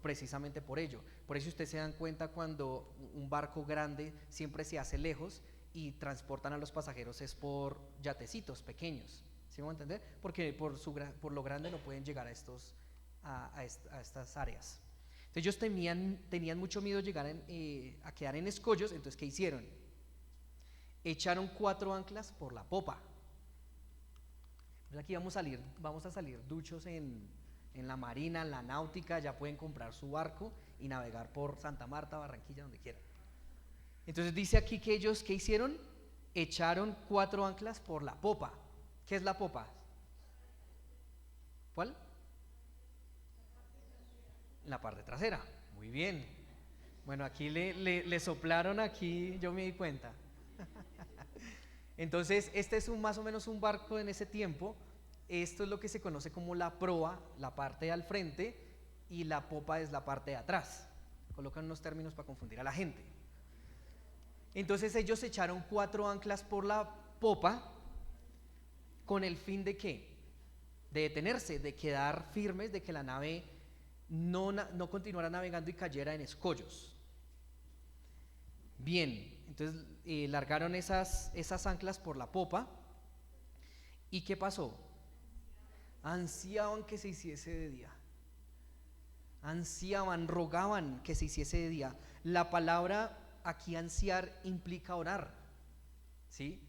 precisamente por ello. Por eso ustedes se dan cuenta cuando un barco grande siempre se hace lejos y transportan a los pasajeros es por yatecitos pequeños, ¿sí me van a entender? Porque por lo grande no pueden llegar a estas áreas. Entonces ellos tenían mucho miedo de llegar a quedar en escollos. Entonces, ¿qué hicieron? Echaron 4 anclas por la popa. Pues aquí vamos a salir duchos en la marina, en la náutica. Ya pueden comprar su barco y navegar por Santa Marta, Barranquilla, donde quieran. Entonces dice aquí que ellos, ¿qué hicieron? Echaron 4 anclas por la popa. ¿Qué es la popa? ¿Cuál? La parte trasera. Muy bien. Bueno, aquí le soplaron, aquí yo me di cuenta. Entonces, este es más o menos un barco en ese tiempo. Esto es lo que se conoce como la proa, la parte de al frente, y la popa es la parte de atrás. Colocan unos términos para confundir a la gente. Entonces ellos echaron 4 anclas por la popa con el fin de ¿qué? De detenerse, de quedar firmes, de que la nave no continuara navegando y cayera en escollos. Bien, entonces largaron esas anclas por la popa. ¿Y qué pasó? Ansiaban que se hiciese de día. Ansiaban, rogaban que se hiciese de día. La palabra aquí ansiar implica orar, ¿sí?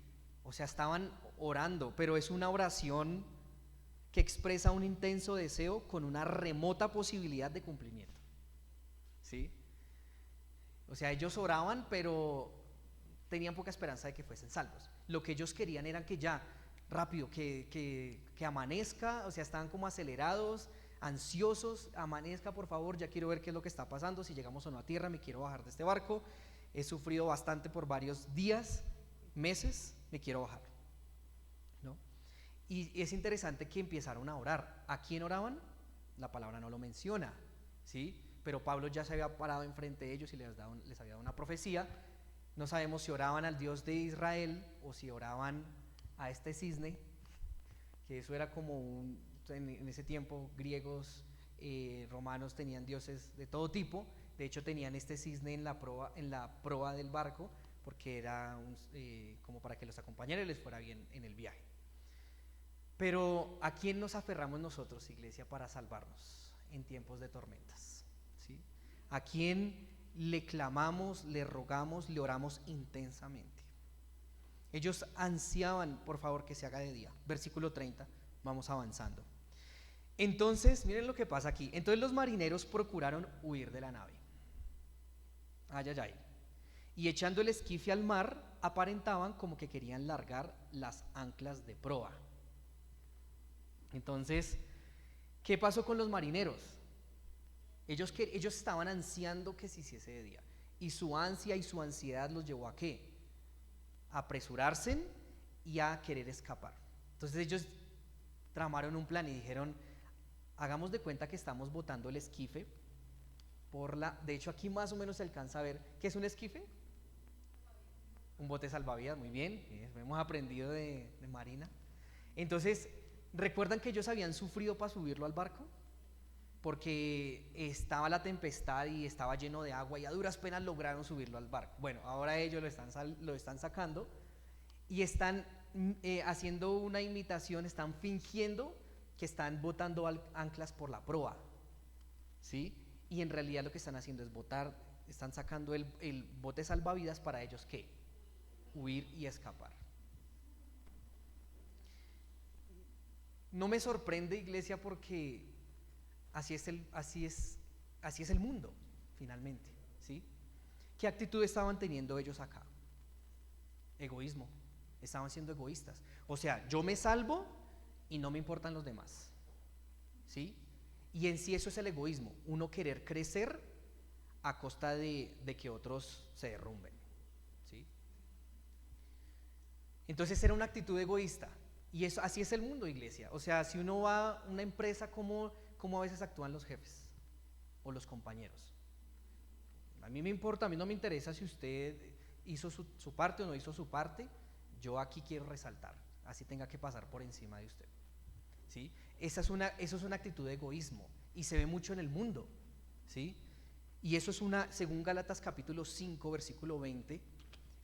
O sea, estaban orando, pero es una oración que expresa un intenso deseo con una remota posibilidad de cumplimiento, ¿sí? O sea, ellos oraban, pero tenían poca esperanza de que fuesen salvos. Lo que ellos querían era que ya, rápido, que amanezca. O sea, estaban como acelerados, ansiosos. Amanezca, por favor, ya quiero ver qué es lo que está pasando, si llegamos o no a tierra, me quiero bajar de este barco. He sufrido bastante por varios días, meses, me quiero bajar, ¿no? Y es interesante que empezaron a orar. ¿A quién oraban? La palabra no lo menciona, ¿sí? Pero Pablo ya se había parado enfrente de ellos y les había dado una profecía. No sabemos si oraban al Dios de Israel o si oraban a este cisne, que eso era como en ese tiempo griegos, romanos tenían dioses de todo tipo. De hecho tenían este cisne en la proa del barco, porque era como para que los acompañara y les fuera bien en el viaje. Pero ¿a quién nos aferramos nosotros, iglesia, para salvarnos en tiempos de tormentas? ¿Sí? ¿A quién le clamamos, le rogamos, le oramos intensamente? Ellos ansiaban, por favor, que se haga de día. Versículo 30, vamos avanzando. Entonces, miren lo que pasa aquí. Entonces los marineros procuraron huir de la nave. Ay, ay, ay. Y echando el esquife al mar, aparentaban como que querían largar las anclas de proa. Entonces, ¿qué pasó con los marineros? Ellos estaban ansiando que se hiciese de día. Y su ansia y su ansiedad los llevó a ¿qué? A apresurarse y a querer escapar. Entonces ellos tramaron un plan y dijeron: hagamos de cuenta que estamos botando el esquife de hecho aquí más o menos se alcanza a ver. ¿Qué es un esquife? Un bote salvavidas, muy bien, hemos aprendido de marina. Entonces, ¿recuerdan que ellos habían sufrido para subirlo al barco? Porque estaba la tempestad y estaba lleno de agua y a duras penas lograron subirlo al barco. Bueno, ahora ellos lo están sacando y están haciendo una imitación, están fingiendo que están botando anclas por la proa, ¿sí? Y en realidad lo que están haciendo es están sacando el bote salvavidas para ellos, ¿qué? Huir y escapar. No me sorprende, iglesia, porque así es el mundo, finalmente, ¿sí? ¿Qué actitud estaban teniendo ellos acá? Egoísmo. Estaban siendo egoístas. O sea, yo me salvo y no me importan los demás, ¿sí? Y en sí eso es el egoísmo, uno querer crecer a costa de que otros se derrumben, ¿sí? Entonces era una actitud egoísta. Y eso, así es el mundo, iglesia. O sea, si uno va a una empresa, ¿cómo a veces actúan los jefes o los compañeros? A mí me importa, a mí no me interesa si usted hizo su parte o no hizo su parte. Yo aquí quiero resaltar, así tenga que pasar por encima de usted, ¿sí? Eso es una actitud de egoísmo y se ve mucho en el mundo, ¿sí? Y eso es según Gálatas capítulo 5, versículo 20,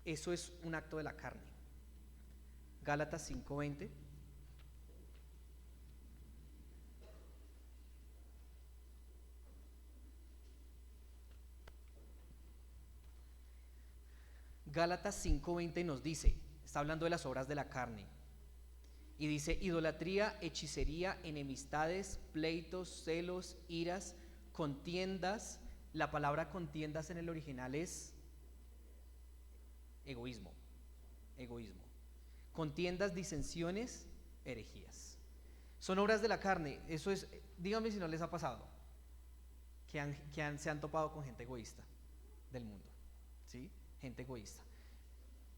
eso es un acto de la carne. Gálatas 5:20. Gálatas 5:20 nos dice, está hablando de las obras de la carne, y dice: idolatría, hechicería, enemistades, pleitos, celos, iras, contiendas. La palabra contiendas en el original es egoísmo, egoísmo. Contiendas, disensiones, herejías. Son obras de la carne. Eso es, díganme si no les ha pasado que se han topado con gente egoísta del mundo, ¿sí? Gente egoísta.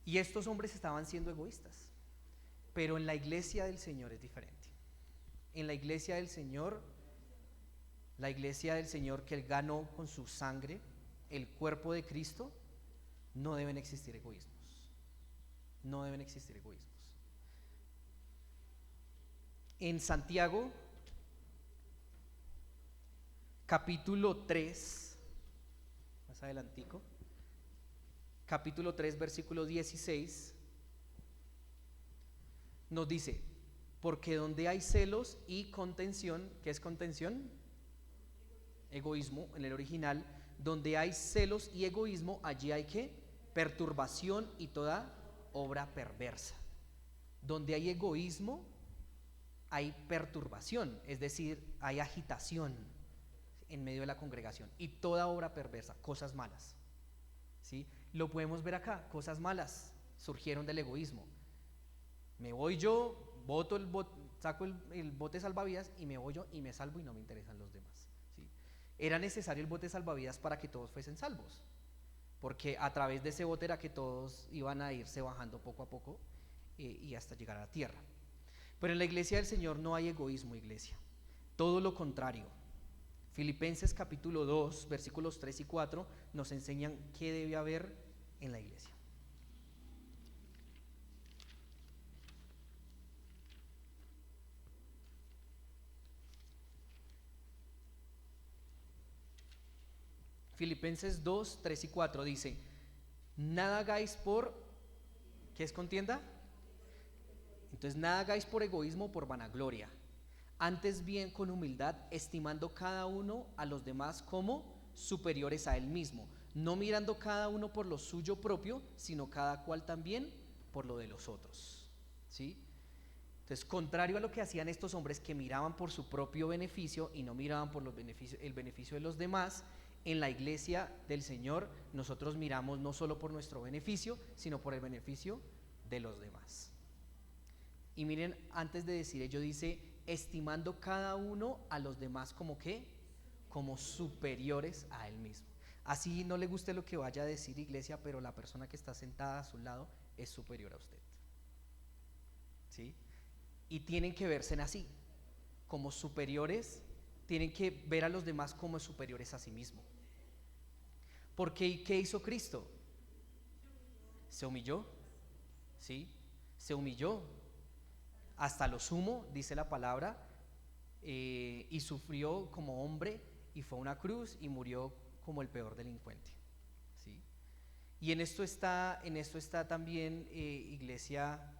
Y estos hombres estaban siendo egoístas. Pero en la iglesia del Señor es diferente. En la iglesia del Señor que Él ganó con su sangre, el cuerpo de Cristo, no deben existir egoísmos. No deben existir egoísmos. En Santiago, capítulo 3, más adelantico, capítulo 3, versículo 16, nos dice: porque donde hay celos y contención, ¿qué es contención? Egoísmo en el original. Donde hay celos y egoísmo, allí hay ¿qué? Perturbación y toda obra perversa. Donde hay egoísmo, hay perturbación, es decir, hay agitación en medio de la congregación, y toda obra perversa, cosas malas, ¿sí? Lo podemos ver acá, cosas malas surgieron del egoísmo. Me voy yo, saco el bote salvavidas y me voy yo y me salvo y no me interesan los demás, ¿sí? Era necesario el bote salvavidas para que todos fuesen salvos, porque a través de ese bote era que todos iban a irse bajando poco a poco y hasta llegar a la tierra. Pero en la iglesia del Señor no hay egoísmo, iglesia. Todo lo contrario. Filipenses capítulo 2, versículos 3 y 4 nos enseñan qué debe haber en la iglesia. Filipenses 2, 3 y 4 dice: nada hagáis por, ¿qué es contienda? Entonces, nada hagáis por egoísmo o por vanagloria, antes bien con humildad, estimando cada uno a los demás como superiores a él mismo, no mirando cada uno por lo suyo propio, sino cada cual también por lo de los otros, ¿sí? Entonces, contrario a lo que hacían estos hombres, que miraban por su propio beneficio y no miraban por el beneficio de los demás, en la iglesia del Señor nosotros miramos no solo por nuestro beneficio, sino por el beneficio de los demás. Y miren, antes de decir ello dice: estimando cada uno a los demás como ¿qué? Como superiores a él mismo. Así no le guste lo que vaya a decir, iglesia, pero la persona que está sentada a su lado es superior a usted, ¿sí? Y tienen que verse así, como superiores. Tienen que ver a los demás como superiores a sí mismo. Porque ¿qué hizo Cristo? Se humilló, ¿sí? Se humilló hasta lo sumo, dice la palabra, y sufrió como hombre, y fue a una cruz y murió como el peor delincuente, ¿sí? Y en esto está también, iglesia,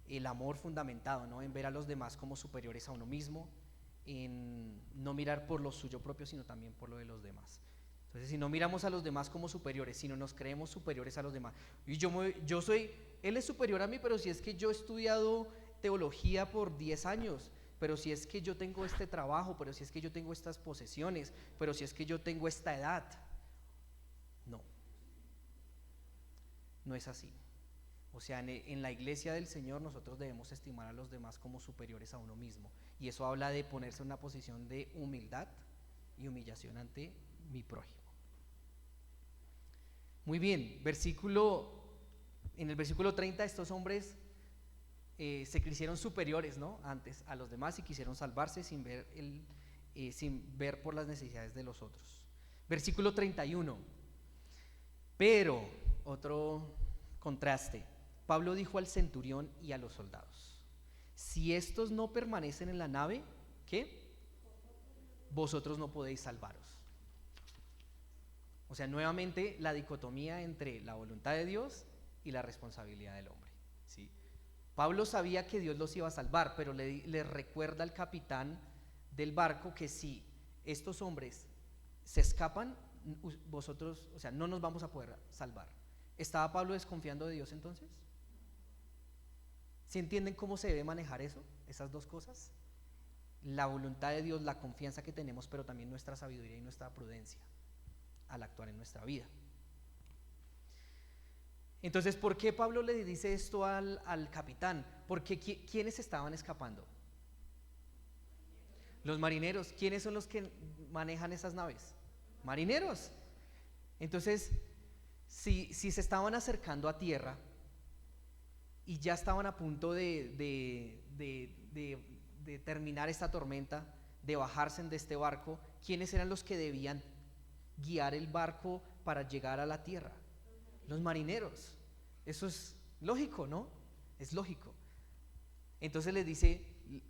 el amor fundamentado, ¿no? En ver a los demás como superiores a uno mismo, en no mirar por lo suyo propio, sino también por lo de los demás. Entonces, si no miramos a los demás como superiores, si no nos creemos superiores a los demás, y él es superior a mí, pero si es que yo he estudiado teología por 10 años, pero si es que yo tengo este trabajo, pero si es que yo tengo estas posesiones, pero si es que yo tengo esta edad. No, no es así. O sea, en la iglesia del Señor nosotros debemos estimar a los demás como superiores a uno mismo. Y eso habla de ponerse en una posición de humildad y humillación ante mi prójimo. Muy bien, en el versículo 30 estos hombres se creyeron superiores, ¿no?, antes a los demás y quisieron salvarse sin ver por las necesidades de los otros. Versículo 31. Pero, otro contraste, Pablo dijo al centurión y a los soldados: si estos no permanecen en la nave, ¿qué? Vosotros no podéis salvaros. O sea, nuevamente la dicotomía entre la voluntad de Dios y la responsabilidad del hombre, ¿sí? Pablo sabía que Dios los iba a salvar, pero le recuerda al capitán del barco que si estos hombres se escapan, vosotros, o sea, no nos vamos a poder salvar. ¿Estaba Pablo desconfiando de Dios entonces? ¿Sí entienden cómo se debe manejar eso? Esas dos cosas. La voluntad de Dios, la confianza que tenemos, pero también nuestra sabiduría y nuestra prudencia al actuar en nuestra vida. Entonces, ¿por qué Pablo le dice esto al capitán? Porque ¿quiénes estaban escapando? Los marineros. ¿Quiénes son los que manejan esas naves? Marineros. Entonces, si se estaban acercando a tierra y ya estaban a punto de terminar esta tormenta, de bajarse de este barco, ¿quiénes eran los que debían guiar el barco para llegar a la tierra? Los marineros. Eso es lógico, ¿no? Es lógico. Entonces les dice,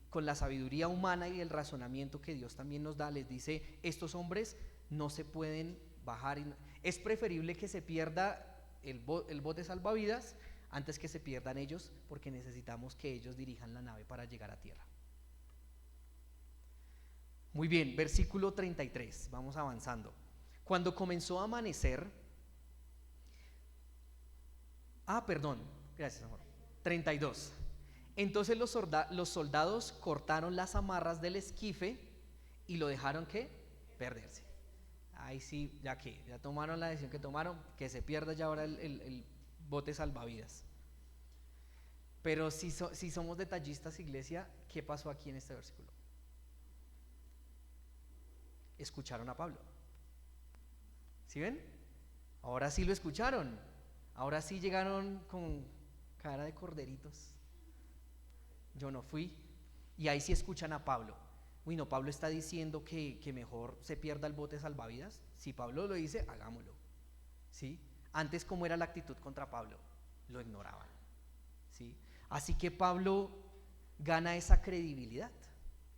con la sabiduría humana y el razonamiento que Dios también nos da, les dice: estos hombres no se pueden bajar. Es preferible que se pierda el bote salvavidas antes que se pierdan ellos, porque necesitamos que ellos dirijan la nave para llegar a tierra. Muy bien, versículo 33, vamos avanzando. Cuando comenzó a amanecer, gracias amor, 32. Entonces los soldados cortaron las amarras del esquife y lo dejaron, ¿qué? Perderse. Ahí sí, ya tomaron la decisión que tomaron, que se pierda ya ahora el bote salvavidas. Pero si somos detallistas, iglesia, ¿qué pasó aquí en este versículo? Escucharon a Pablo. ¿Sí ven? Ahora sí lo escucharon. Ahora sí llegaron con cara de corderitos. Yo no fui. Y ahí sí escuchan a Pablo. Uy, no, Pablo está diciendo que mejor se pierda el bote salvavidas. Si Pablo lo dice, hagámoslo. ¿Sí? Antes, ¿cómo era la actitud contra Pablo? Lo ignoraban. ¿Sí? Así que Pablo gana esa credibilidad.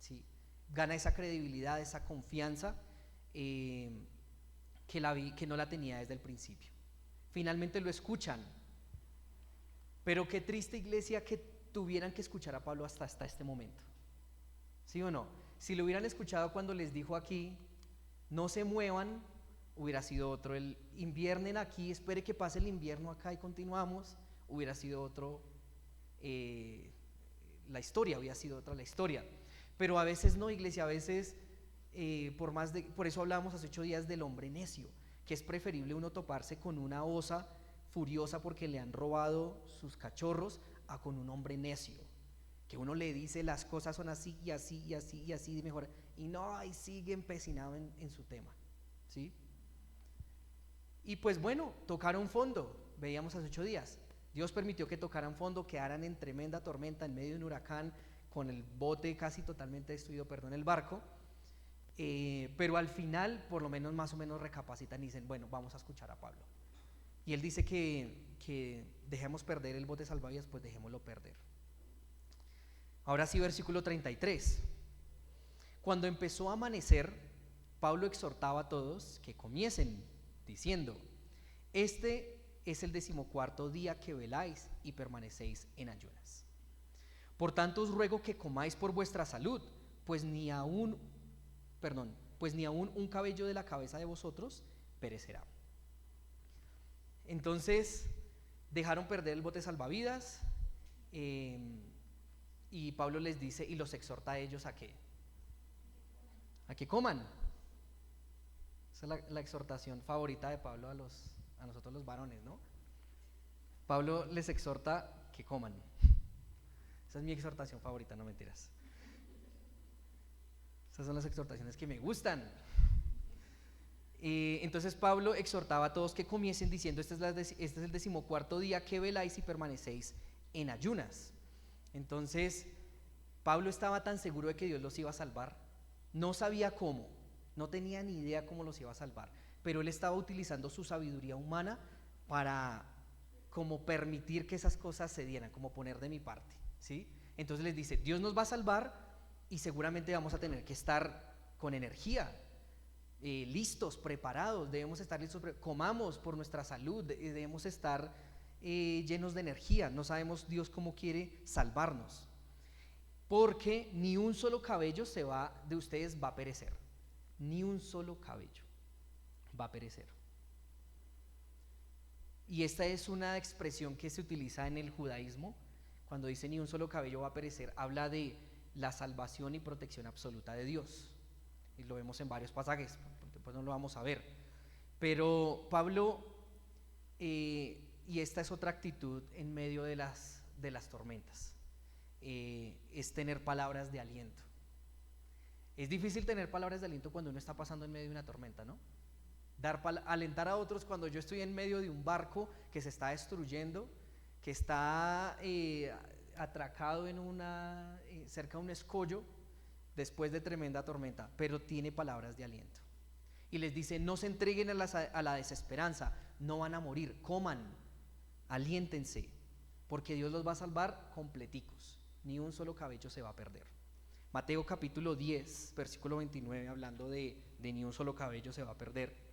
¿Sí? Gana esa credibilidad, esa confianza que no la tenía desde el principio. Finalmente lo escuchan. Pero qué triste, iglesia, que tuvieran que escuchar a Pablo hasta este momento. ¿Sí o no? Si lo hubieran escuchado cuando les dijo aquí, no se muevan, hubiera sido otro. El inviernen aquí, espere que pase el invierno acá y continuamos, hubiera sido otro. La historia hubiera sido otra la historia. Pero a veces no, iglesia, a veces por eso hablábamos hace 8 días del hombre necio, que es preferible uno toparse con una osa furiosa porque le han robado sus cachorros a con un hombre necio, que uno le dice las cosas son así y así y así y así, mejor, y no, ahí sigue empecinado en su tema, ¿sí? Y pues bueno, tocaron fondo, veíamos hace 8 días, Dios permitió que tocaran fondo, quedaran en tremenda tormenta, en medio de un huracán, con el bote casi totalmente destruido, el barco, pero al final, por lo menos más o menos recapacitan y dicen, bueno, vamos a escuchar a Pablo. Y él dice que dejemos perder el bote salvavidas, pues dejémoslo perder. Ahora sí, versículo 33. Cuando empezó a amanecer, Pablo exhortaba a todos que comiesen, diciendo: este es el 14º día que veláis y permanecéis en ayunas. Por tanto os ruego que comáis por vuestra salud, pues ni aún un cabello de la cabeza de vosotros perecerá. Entonces dejaron perder el bote salvavidas, Y Pablo les dice y los exhorta a ellos a qué, a que coman. Esa es la exhortación favorita de Pablo a nosotros los varones, ¿no? Pablo les exhorta que coman. Esa es mi exhortación favorita, no mentiras. Esas son las exhortaciones que me gustan. Entonces Pablo exhortaba a todos que comiesen diciendo: este es el 14º día que veláis y permanecéis en ayunas. Entonces Pablo estaba tan seguro de que Dios los iba a salvar, no sabía cómo, no tenía ni idea cómo los iba a salvar, pero él estaba utilizando su sabiduría humana para como permitir que esas cosas se dieran, como poner de mi parte, ¿sí? Entonces les dice: Dios nos va a salvar y seguramente vamos a tener que estar con energía, listos, preparados, debemos estar listos, comamos por nuestra salud, debemos estar llenos de energía. No sabemos Dios cómo quiere salvarnos, porque ni un solo cabello de ustedes va a perecer, ni un solo cabello va a perecer. Y esta es una expresión que se utiliza en el judaísmo. Cuando dice ni un solo cabello va a perecer, habla de la salvación y protección absoluta de Dios, y lo vemos en varios pasajes, pues no lo vamos a ver. Pero Pablo, y esta es otra actitud en medio de las tormentas, es tener palabras de aliento. Es difícil tener palabras de aliento cuando uno está pasando en medio de una tormenta, ¿no? Alentar a otros cuando yo estoy en medio de un barco que se está destruyendo, que está atracado cerca de un escollo después de tremenda tormenta, pero tiene palabras de aliento. Y les dice: no se entreguen a la desesperanza, no van a morir, coman, aliéntense, porque Dios los va a salvar completicos, ni un solo cabello se va a perder. Mateo capítulo 10, versículo 29, hablando de ni un solo cabello se va a perder.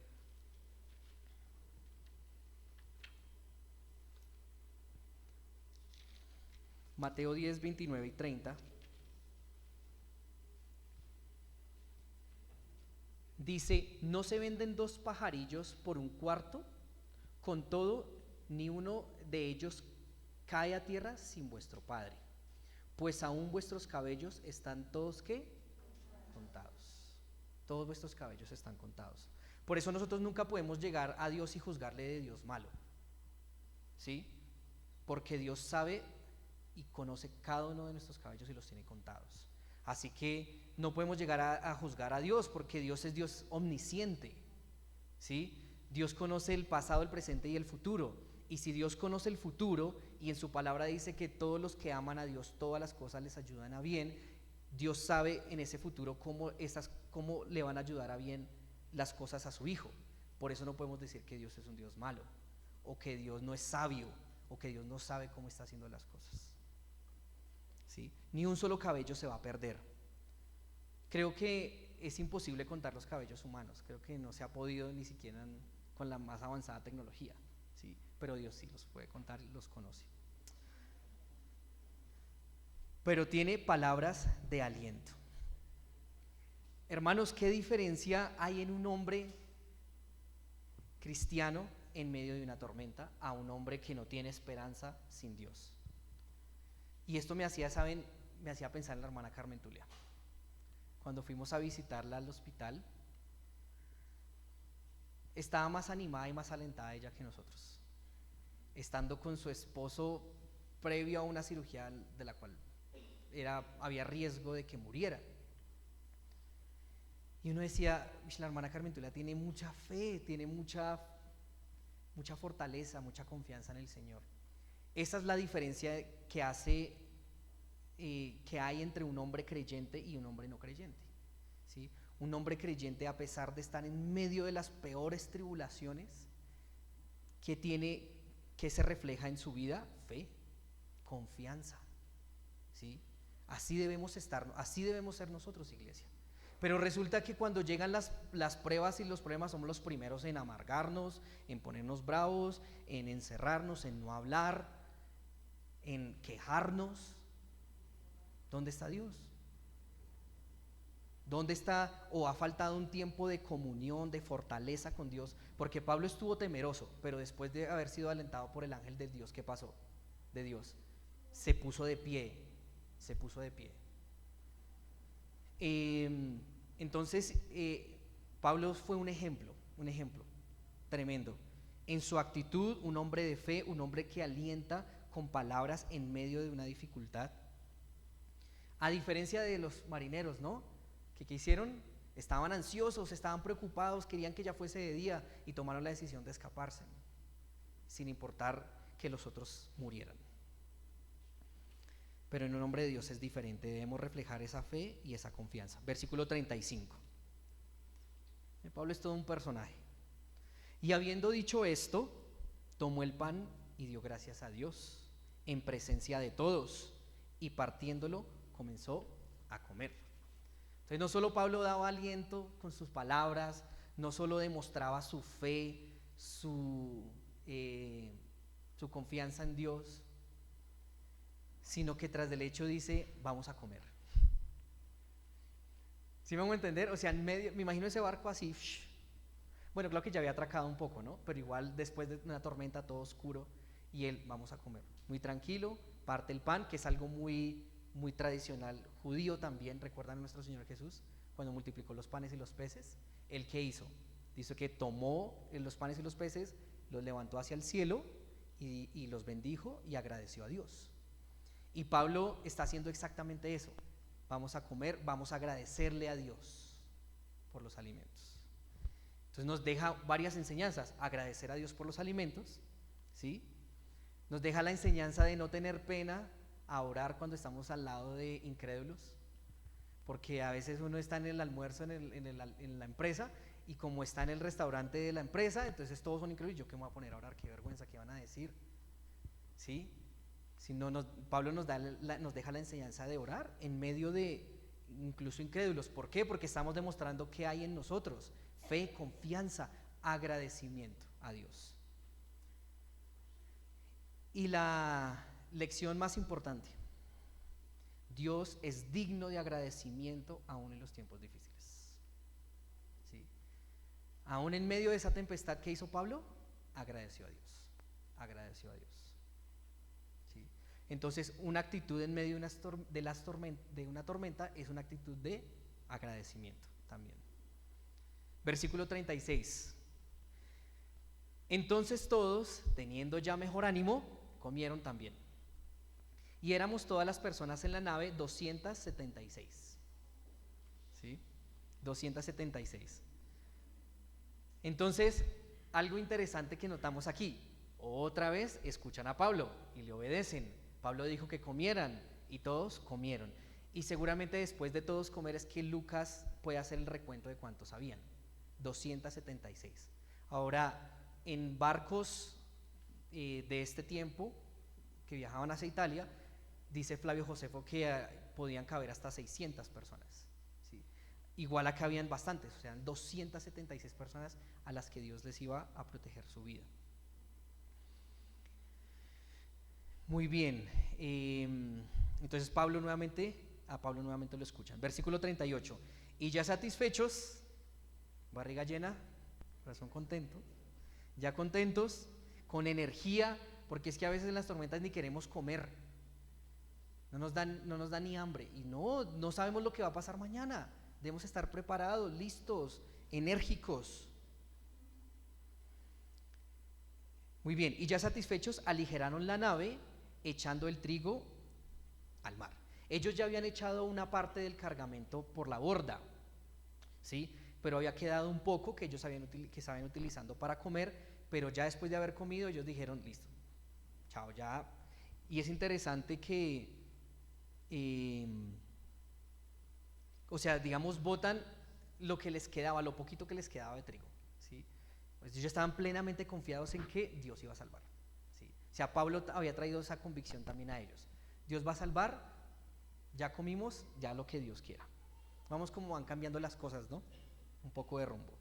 Mateo 10, 29 y 30. Dice: ¿no se venden 2 pajarillos por un cuarto? Con todo, ni uno de ellos cae a tierra sin vuestro Padre, pues aún vuestros cabellos están todos ¿qué? Contados. Todos vuestros cabellos están contados. Por eso nosotros nunca podemos llegar a Dios y juzgarle de Dios malo, ¿sí? Porque Dios sabe y conoce cada uno de nuestros cabellos y los tiene contados. Así que no podemos llegar a juzgar a Dios, porque Dios es Dios omnisciente, ¿sí? Dios conoce el pasado, el presente y el futuro. Y si Dios conoce el futuro y en su palabra dice que todos los que aman a Dios, todas las cosas les ayudan a bien, Dios sabe en ese futuro cómo le van a ayudar a bien las cosas a su Hijo. Por eso no podemos decir que Dios es un Dios malo, o que Dios no es sabio, o que Dios no sabe cómo está haciendo las cosas, ¿sí? Ni un solo cabello se va a perder. Creo que es imposible contar los cabellos humanos. Creo que no se ha podido ni siquiera con la más avanzada tecnología, ¿sí? Pero Dios sí los puede contar y los conoce. Pero tiene palabras de aliento. Hermanos, ¿qué diferencia hay en un hombre cristiano en medio de una tormenta a un hombre que no tiene esperanza sin Dios? Y esto me hacía pensar en la hermana Carmen Tulia. Cuando fuimos a visitarla al hospital, estaba más animada y más alentada ella que nosotros, estando con su esposo previo a una cirugía de la cual había riesgo de que muriera. Y uno decía: la hermana Carmen Tulia tiene mucha fe, tiene mucha fortaleza, mucha confianza en el Señor. Esa es la diferencia que hay entre un hombre creyente y un hombre no creyente, ¿sí? Un hombre creyente, a pesar de estar en medio de las peores tribulaciones, que se refleja en su vida fe, confianza, ¿sí? Así debemos ser nosotros, iglesia. Pero resulta que cuando llegan las pruebas y los problemas, somos los primeros en amargarnos, en ponernos bravos, en encerrarnos, en no hablar, en quejarnos. ¿Dónde está Dios? ¿Dónde está, o ha faltado un tiempo de comunión, de fortaleza con Dios? Porque Pablo estuvo temeroso, pero después de haber sido alentado por el ángel de Dios, ¿qué pasó? De Dios, se puso de pie se puso de pie. Entonces, Pablo fue un ejemplo tremendo. En su actitud, un hombre de fe, un hombre que alienta con palabras en medio de una dificultad. A diferencia de los marineros, ¿no? ¿Qué hicieron? Estaban ansiosos, estaban preocupados, querían que ya fuese de día y tomaron la decisión de escaparse, sin importar que los otros murieran. Pero en un hombre de Dios es diferente, debemos reflejar esa fe y esa confianza. Versículo 35. Pablo es todo un personaje. Y habiendo dicho esto, tomó el pan y dio gracias a Dios en presencia de todos, y partiéndolo comenzó a comer. Entonces no solo Pablo daba aliento con sus palabras, no solo demostraba su fe, su confianza en Dios, sino que tras del hecho dice, vamos a comer. ¿Sí me hago entender? O sea, en medio, me imagino ese barco así, bueno, claro que ya había atracado un poco, ¿no? Pero igual después de una tormenta todo oscuro, y él, vamos a comer. Muy tranquilo, parte el pan, que es algo muy tradicional judío también. ¿Recuerdan a nuestro Señor Jesús cuando multiplicó los panes y los peces? ¿Él qué hizo? Dice que tomó los panes y los peces, los levantó hacia el cielo y los bendijo y agradeció a Dios. Y Pablo está haciendo exactamente eso. Vamos a comer, vamos a agradecerle a Dios por los alimentos. Entonces nos deja varias enseñanzas: agradecer a Dios por los alimentos, ¿sí? Nos deja la enseñanza de no tener pena a orar cuando estamos al lado de incrédulos, porque a veces uno está en el almuerzo en la empresa, y como está en el restaurante de la empresa, entonces todos son incrédulos. ¿Yo qué me voy a poner a orar? Qué vergüenza, ¿qué van a decir? ¿Sí? Si no, Pablo nos deja la enseñanza de orar en medio de incluso incrédulos. ¿Por qué? Porque estamos demostrando que hay en nosotros: fe, confianza, agradecimiento a Dios. Y la lección más importante: Dios es digno de agradecimiento aún en los tiempos difíciles, ¿sí? Aún en medio de esa tempestad, ¿qué hizo Pablo? Agradeció a Dios, ¿sí? Entonces, una actitud en medio de una tormenta es una actitud de agradecimiento también. Versículo 36. Entonces todos, teniendo ya mejor ánimo, comieron también. Y éramos todas las personas en la nave 276. ¿Sí? 276. Entonces, algo interesante que notamos aquí: otra vez escuchan a Pablo y le obedecen. Pablo dijo que comieran y todos comieron. Y seguramente después de todos comer es que Lucas puede hacer el recuento de cuántos habían. 276. Ahora, en barcos de este tiempo que viajaban hacia Italia, dice Flavio Josefo que podían caber hasta 600 personas, ¿sí? Igual acá habían bastantes, o sea, 276 personas a las que Dios les iba a proteger su vida. Muy bien, entonces a Pablo nuevamente lo escuchan. Versículo 38. Y ya satisfechos, barriga llena, corazón contento, ya contentos, con energía, porque es que a veces en las tormentas ni queremos comer, no nos da ni hambre, y no sabemos lo que va a pasar mañana. Debemos estar preparados, listos, enérgicos. Muy bien, y ya satisfechos aligeraron la nave, echando el trigo al mar. Ellos ya habían echado una parte del cargamento por la borda, ¿sí? Pero había quedado un poco que ellos estaban utilizando para comer, pero ya después de haber comido ellos dijeron, listo, chao, ya. Y es interesante que o sea, digamos, botan lo que les quedaba, lo poquito que les quedaba de trigo, ¿sí? Pues ellos estaban plenamente confiados en que Dios iba a salvar, ¿sí? O sea, Pablo había traído esa convicción también a ellos: Dios va a salvar, ya comimos, ya lo que Dios quiera. Vamos como van cambiando las cosas, ¿no? Un poco de rumbo.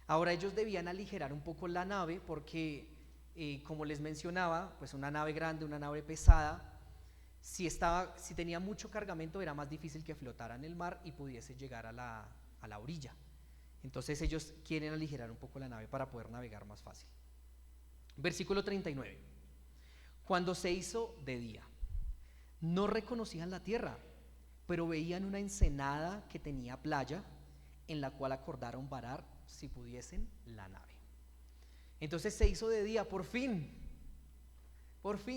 Ahora ellos debían aligerar un poco la nave porque, como les mencionaba, pues una nave grande, una nave pesada, si tenía mucho cargamento era más difícil que flotara en el mar y pudiese llegar a la orilla. Entonces ellos quieren aligerar un poco la nave para poder navegar más fácil. Versículo 39. Cuando se hizo de día, No reconocían la tierra, pero veían una ensenada que tenía playa, en la cual acordaron varar, si pudiesen, la nave. Entonces se hizo de día, por fin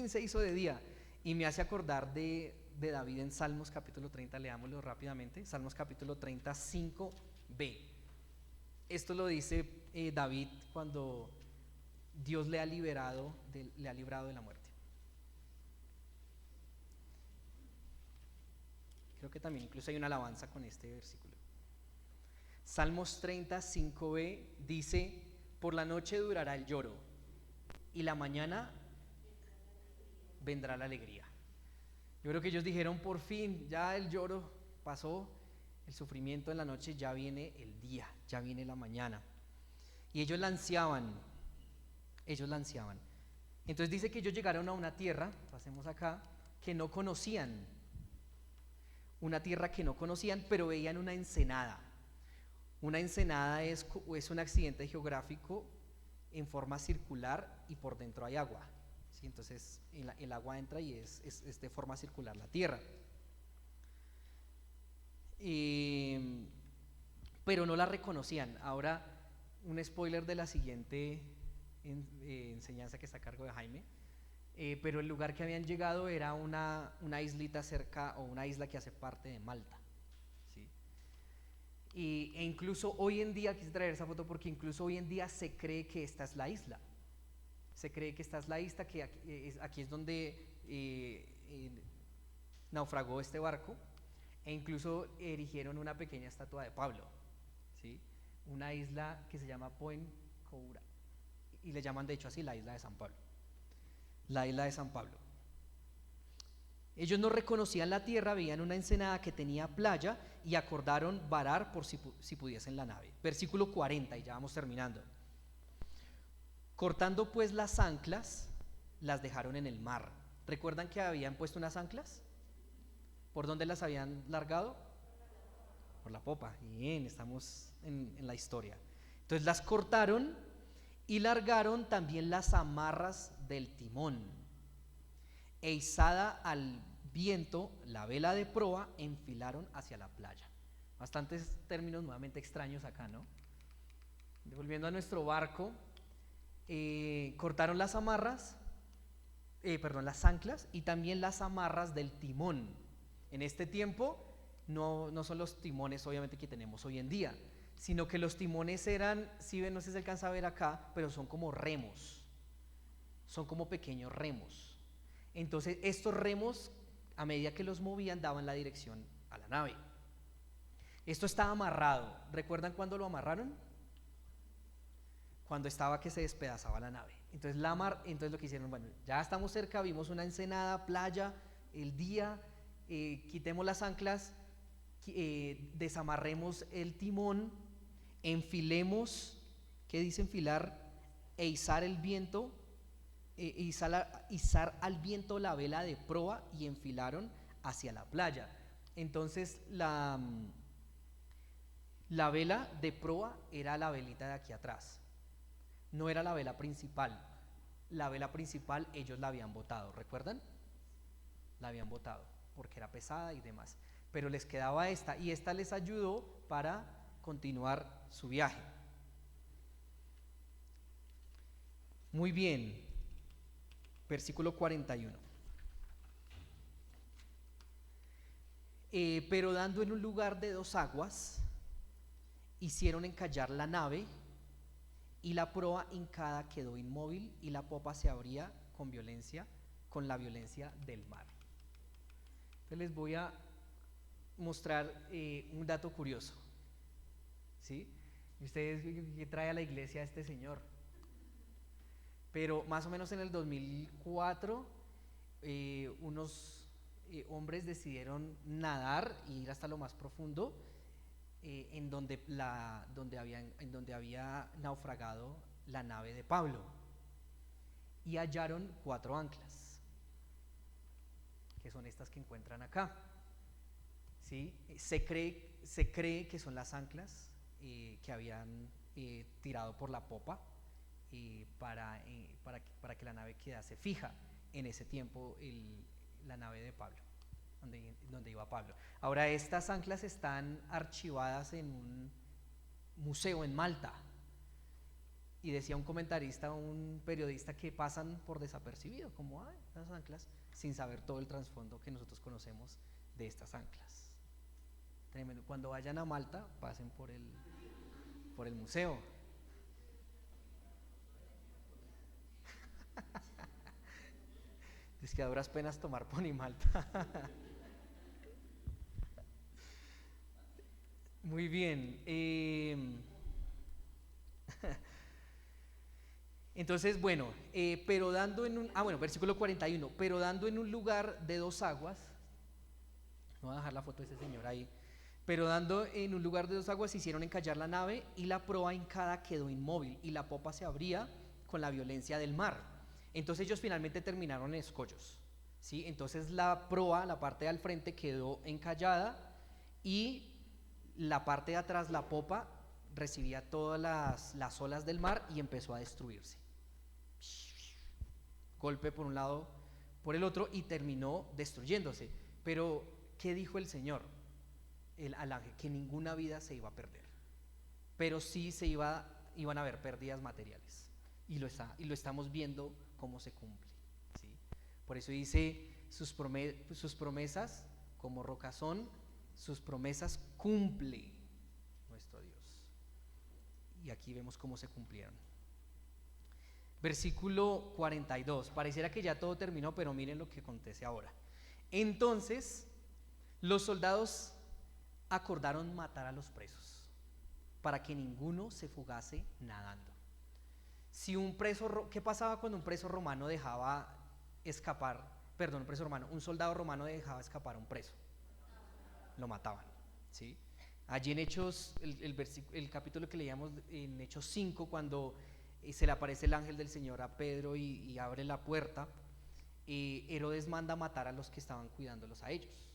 se hizo de día. Y me hace acordar de David en Salmos capítulo 30, leámoslo rápidamente. Salmos capítulo 35b. Esto lo dice David cuando Dios le ha librado de la muerte. Creo que también incluso hay una alabanza con este versículo. Salmos 35b dice: por la noche durará el lloro, y la mañana vendrá la alegría. Yo creo que ellos dijeron: por fin, ya el lloro pasó, el sufrimiento en la noche, ya viene el día, ya viene la mañana. Y ellos la ansiaban. Entonces dice que ellos llegaron a una tierra, pasemos acá, que no conocían. Una tierra que no conocían, pero veían una ensenada. Una ensenada es un accidente geográfico en forma circular y por dentro hay agua. ¿Sí? Entonces el agua entra y es de forma circular la tierra. Pero no la reconocían. Ahora, un spoiler de la siguiente enseñanza que está a cargo de Jaime. Pero el lugar que habían llegado era una islita cerca, o una isla que hace parte de Malta. ¿Sí? E incluso hoy en día, quise traer esa foto porque incluso hoy en día se cree que esta es la isla. Se cree que esta es la isla, que aquí es donde naufragó este barco, e incluso erigieron una pequeña estatua de Pablo. ¿Sí? Una isla que se llama Point Coura, y le llaman de hecho así la isla de San Pablo. La isla de San Pablo. Ellos no reconocían la tierra, veían una ensenada que tenía playa y acordaron varar por si pudiesen la nave. Versículo 40, y ya vamos terminando. Cortando pues las anclas, las dejaron en el mar. ¿Recuerdan que habían puesto unas anclas? ¿Por dónde las habían largado? Por la popa. Bien, estamos en la historia. Entonces las cortaron y largaron también las amarras del timón, e izada al viento la vela de proa, enfilaron hacia la playa. Bastantes términos nuevamente extraños acá, ¿no? Volviendo a nuestro barco, cortaron las amarras, las anclas, y también las amarras del timón. En este tiempo no son los timones obviamente que tenemos hoy en día, sino que los timones eran, si ven, no sé si se alcanza a ver acá, pero son como remos, son como pequeños remos. Entonces estos remos, a medida que los movían, daban la dirección a la nave. Esto estaba amarrado. ¿Recuerdan cuándo lo amarraron? Cuando estaba que se despedazaba la nave. Entonces lo que hicieron, bueno, ya estamos cerca, vimos una ensenada, playa, el día, quitemos las anclas, desamarremos el timón, enfilemos, ¿qué dice enfilar? E izar el viento, izar al viento la vela de proa, y enfilaron hacia la playa. Entonces la vela de proa era la velita de aquí atrás, no era la vela principal. La vela principal ellos la habían botado, ¿recuerdan? La habían botado porque era pesada y demás, pero les quedaba esta, y esta les ayudó para continuar su viaje. Muy bien, versículo 41. Pero dando en un lugar de 2 aguas, hicieron encallar la nave, y la proa hincada quedó inmóvil, y la popa se abría con la violencia del mar. Entonces les voy a mostrar un dato curioso. ¿Sí? ¿Ustedes qué trae a la iglesia este señor? Pero más o menos en el 2004, unos hombres decidieron nadar e ir hasta lo más profundo, en donde había naufragado la nave de Pablo, y hallaron 4 anclas, que son estas que encuentran acá. ¿Sí? Se cree que son las anclas que habían tirado por la popa, para que la nave quedase fija en ese tiempo, la nave de Pablo. donde iba Pablo. Ahora, estas anclas están archivadas en un museo en Malta. Y decía un comentarista, un periodista, que pasan por desapercibido, como las anclas, sin saber todo el trasfondo que nosotros conocemos de estas anclas. Tremendo. Cuando vayan a Malta, pasen por el museo. Es que a duras penas tomar Pony Malta. Muy bien. Entonces, bueno, pero dando en un, versículo 41, pero dando en un lugar de 2 aguas, no voy a dejar la foto de ese señor ahí, pero dando en un lugar de 2 aguas hicieron encallar la nave y la proa hincada quedó inmóvil y la popa se abría con la violencia del mar. Entonces ellos finalmente terminaron en escollos, ¿sí? Entonces la proa, la parte de al frente, quedó encallada y la parte de atrás, la popa, recibía todas las olas del mar y empezó a destruirse. Golpe por un lado, por el otro, y terminó destruyéndose. Pero, ¿qué dijo el Señor al ángel? Que ninguna vida se iba a perder, pero sí iban a haber pérdidas materiales. Y lo estamos viendo cómo se cumple, ¿sí? Por eso dice, sus promesas como roca son, sus promesas cumple nuestro Dios. Y aquí vemos cómo se cumplieron. Versículo 42. Pareciera que ya todo terminó, pero miren lo que acontece ahora. Entonces, los soldados acordaron matar a los presos, para que ninguno se fugase nadando. Si un preso, ¿qué pasaba cuando un preso romano dejaba escapar? Perdón, un soldado romano dejaba escapar a un preso. Lo mataban, ¿sí? Allí en Hechos, el capítulo que leíamos en Hechos 5, cuando se le aparece el ángel del Señor a Pedro y abre la puerta, Herodes manda matar a los que estaban cuidándolos a ellos,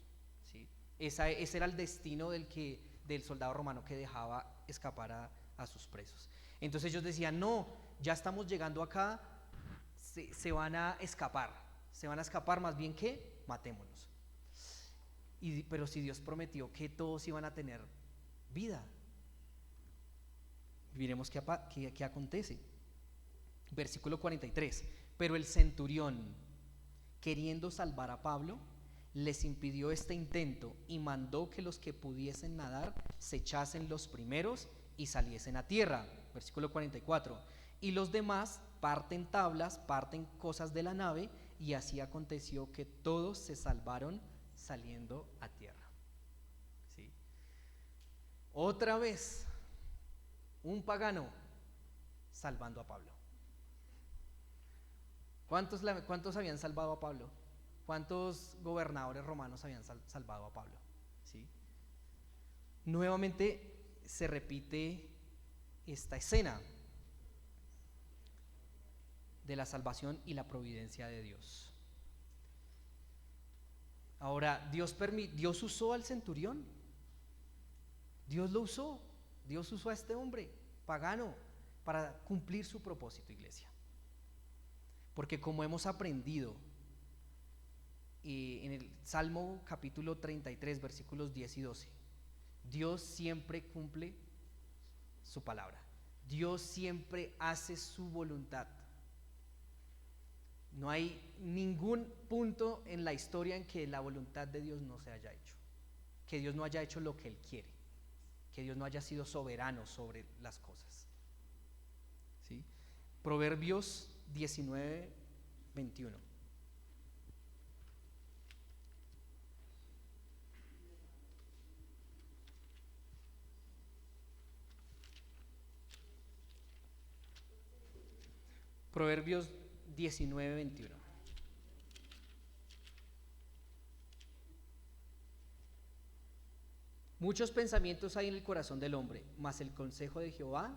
¿sí? Ese era el destino del soldado romano que dejaba escapar a sus presos. Entonces ellos decían, no, ya estamos llegando acá, se van a escapar, más bien que matémoslos. Pero si Dios prometió que todos iban a tener vida, miremos qué acontece. Versículo 43. Pero el centurión, queriendo salvar a Pablo, les impidió este intento y mandó que los que pudiesen nadar se echasen los primeros y saliesen a tierra. Versículo 44. Y los demás parten tablas, parten cosas de la nave, y así aconteció que todos se salvaron saliendo a tierra, ¿sí? Otra vez un pagano salvando a Pablo. ¿Cuántos habían salvado a Pablo? ¿Cuántos gobernadores romanos habían salvado a Pablo? ¿Sí? Nuevamente se repite esta escena de la salvación y la providencia de Dios. Ahora, Dios usó al centurión. Dios lo usó. Dios usó a este hombre pagano para cumplir su propósito, iglesia. Porque como hemos aprendido en el Salmo capítulo 33, versículos 10 y 12, Dios siempre cumple su palabra. Dios siempre hace su voluntad. No hay ningún punto en la historia en que la voluntad de Dios no se haya hecho, que Dios no haya hecho lo que Él quiere, que Dios no haya sido soberano sobre las cosas, ¿sí? Proverbios 19, 21. Proverbios 19, 21. Muchos pensamientos hay en el corazón del hombre, mas el consejo de Jehová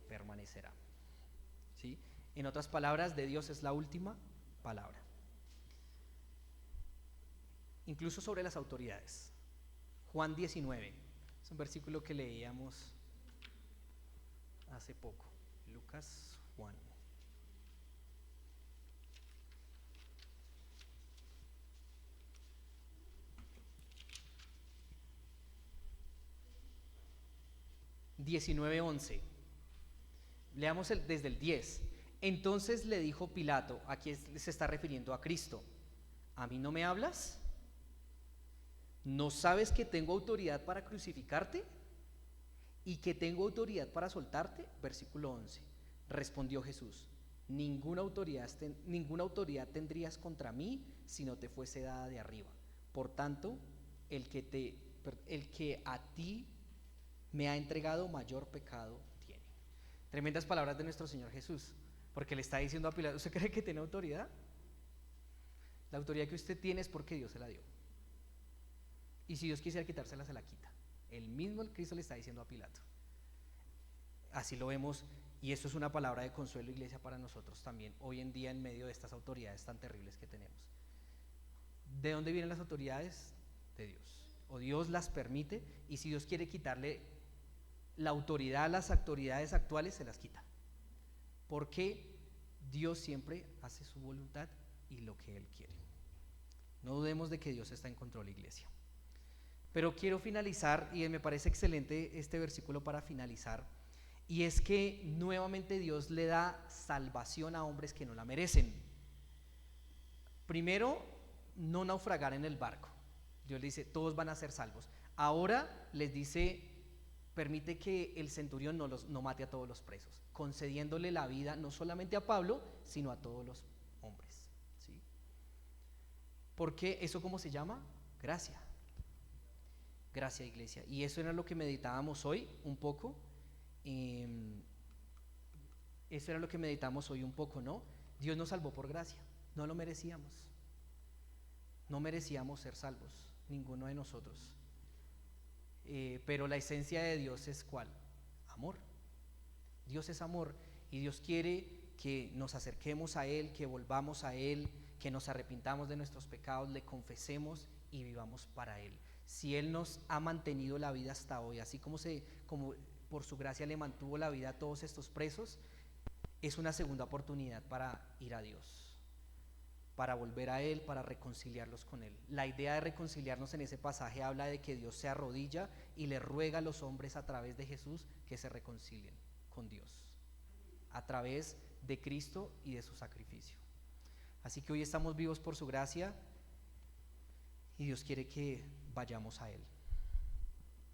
permanecerá, ¿sí? En otras palabras, de Dios es la última palabra. Incluso sobre las autoridades. Juan 19, es un versículo que leíamos hace poco. Lucas, Juan. 19:11. Leamos desde el 10. Entonces le dijo Pilato, aquí se está refiriendo a Cristo: ¿a mí no me hablas? ¿No sabes que tengo autoridad para crucificarte y que tengo autoridad para soltarte? Versículo 11. Respondió Jesús: ninguna autoridad tendrías contra mí si no te fuese dada de arriba. Por tanto, el que a ti me ha entregado, mayor pecado tiene. Tremendas palabras de nuestro Señor Jesús, porque le está diciendo a Pilato: ¿usted cree que tiene autoridad? La autoridad que usted tiene es porque Dios se la dio. Y si Dios quisiera quitársela, se la quita. El mismo Cristo le está diciendo a Pilato. Así lo vemos, y esto es una palabra de consuelo, iglesia, para nosotros también, hoy en día, en medio de estas autoridades tan terribles que tenemos. ¿De dónde vienen las autoridades? De Dios. O Dios las permite, y si Dios quiere quitarle la autoridad a las autoridades actuales, se las quita. Porque Dios siempre hace su voluntad y lo que Él quiere. No dudemos de que Dios está en control, iglesia. Pero quiero finalizar, y me parece excelente este versículo para finalizar, y es que nuevamente Dios le da salvación a hombres que no la merecen. Primero, no naufragar en el barco. Dios le dice: todos van a ser salvos. Ahora les dice: permite que el centurión no mate a todos los presos, concediéndole la vida no solamente a Pablo, sino a todos los hombres, ¿sí? Porque eso, ¿cómo se llama? Gracia. Gracia, iglesia. Y eso era lo que meditábamos hoy un poco. Eso era lo que meditamos hoy un poco, ¿no? Dios nos salvó por gracia, no lo merecíamos. No merecíamos ser salvos, ninguno de nosotros. Pero la esencia de Dios es ¿cuál? Amor. Dios es amor, y Dios quiere que nos acerquemos a Él, que volvamos a Él, que nos arrepintamos de nuestros pecados, le confesemos y vivamos para Él. Si Él nos ha mantenido la vida hasta hoy, así como por su gracia le mantuvo la vida a todos estos presos, es una segunda oportunidad para ir a Dios, para volver a Él, para reconciliarlos con Él. La idea de reconciliarnos en ese pasaje habla de que Dios se arrodilla y le ruega a los hombres a través de Jesús que se reconcilien con Dios, a través de Cristo y de su sacrificio. Así que hoy estamos vivos por su gracia, y Dios quiere que vayamos a Él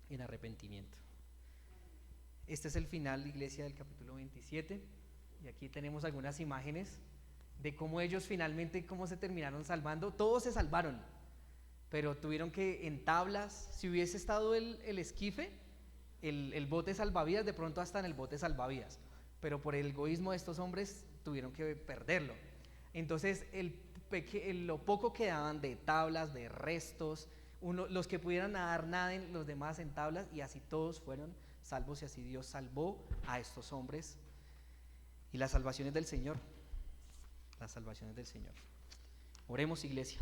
en arrepentimiento. Este es el final, iglesia, del capítulo 27, y aquí tenemos algunas imágenes de cómo ellos finalmente, cómo se terminaron salvando. Todos se salvaron, pero tuvieron que, en tablas, si hubiese estado el esquife, el bote salvavidas, de pronto hasta en el bote salvavidas, pero por el egoísmo de estos hombres tuvieron que perderlo. Entonces lo poco que daban de tablas, de restos, los que pudieran nadar, naden, los demás en tablas, y así todos fueron salvos, y así Dios salvó a estos hombres. Y las salvaciones del Señor, las salvaciones del Señor. Oremos, iglesia.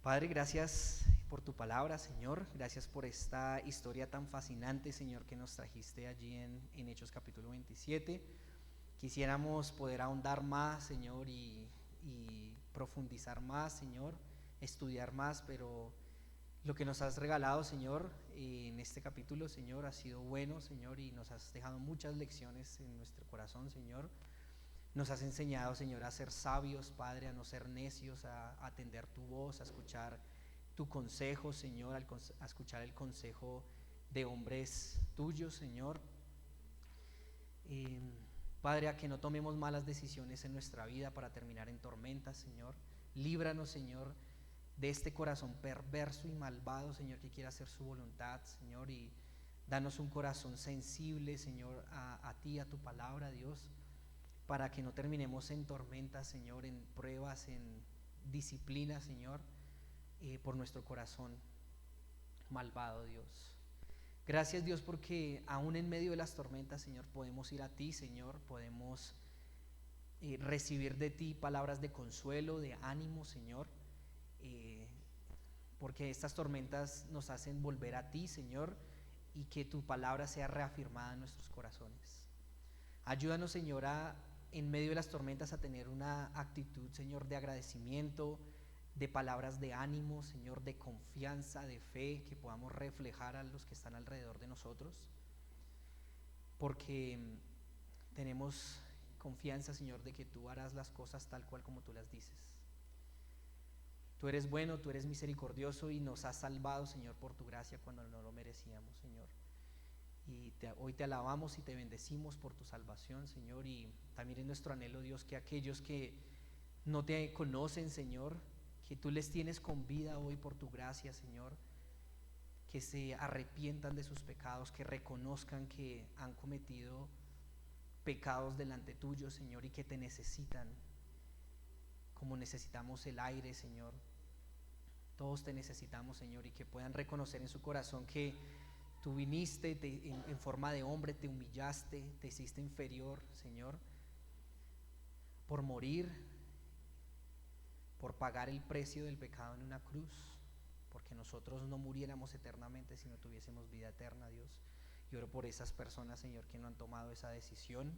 Padre, gracias por tu palabra, Señor. Gracias por esta historia tan fascinante, Señor, que nos trajiste allí en Hechos capítulo 27. Quisiéramos poder ahondar más, Señor, y profundizar más, Señor, estudiar más, pero lo que nos has regalado, Señor, en este capítulo, Señor, ha sido bueno, Señor, y nos has dejado muchas lecciones en nuestro corazón, Señor. Nos has enseñado, Señor, a ser sabios, Padre, a no ser necios, a atender tu voz, a escuchar tu consejo, Señor, a escuchar el consejo de hombres tuyos, Señor. Padre, a que no tomemos malas decisiones en nuestra vida para terminar en tormentas, Señor. Líbranos, Señor, de este corazón perverso y malvado, Señor, que quiera hacer su voluntad, Señor, y danos un corazón sensible, Señor, a ti, a tu palabra, Dios, para que no terminemos en tormentas, Señor, en pruebas, en disciplina, Señor, por nuestro corazón malvado, Dios. Gracias, Dios, porque aún en medio de las tormentas, Señor, podemos ir a ti, Señor, podemos recibir de ti palabras de consuelo, de ánimo, Señor, porque estas tormentas nos hacen volver a ti, Señor, y que tu palabra sea reafirmada en nuestros corazones. Ayúdanos, Señor, en medio de las tormentas a tener una actitud, Señor, de agradecimiento, de palabras de ánimo, Señor, de confianza, de fe, que podamos reflejar a los que están alrededor de nosotros, porque tenemos confianza, Señor, de que tú harás las cosas tal cual como tú las dices. Tú eres bueno, tú eres misericordioso y nos has salvado, Señor, por tu gracia cuando no lo merecíamos, Señor. Y hoy te alabamos y te bendecimos por tu salvación, Señor, y también es nuestro anhelo, Dios, que aquellos que no te conocen, Señor, que tú les tienes con vida hoy por tu gracia, Señor, que se arrepientan de sus pecados, que reconozcan que han cometido pecados delante tuyo, Señor, y que te necesitan, como necesitamos el aire, Señor. Todos te necesitamos, Señor, y que puedan reconocer en su corazón que tú viniste en forma de hombre, te humillaste, te hiciste inferior, Señor, por morir, por pagar el precio del pecado en una cruz, porque nosotros no muriéramos eternamente, sino tuviésemos vida eterna, Dios. Y oro por esas personas, Señor, que no han tomado esa decisión,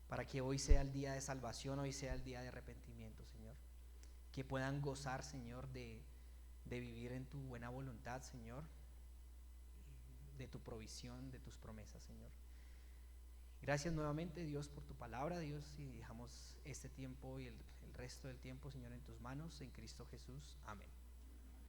para que hoy sea el día de salvación, hoy sea el día de arrepentimiento, Señor. Que puedan gozar, Señor, de vivir en tu buena voluntad, Señor, de tu provisión, de tus promesas, Señor. Gracias nuevamente, Dios, por tu palabra, Dios, y dejamos este tiempo y el resto del tiempo, Señor, en tus manos, en Cristo Jesús. Amén.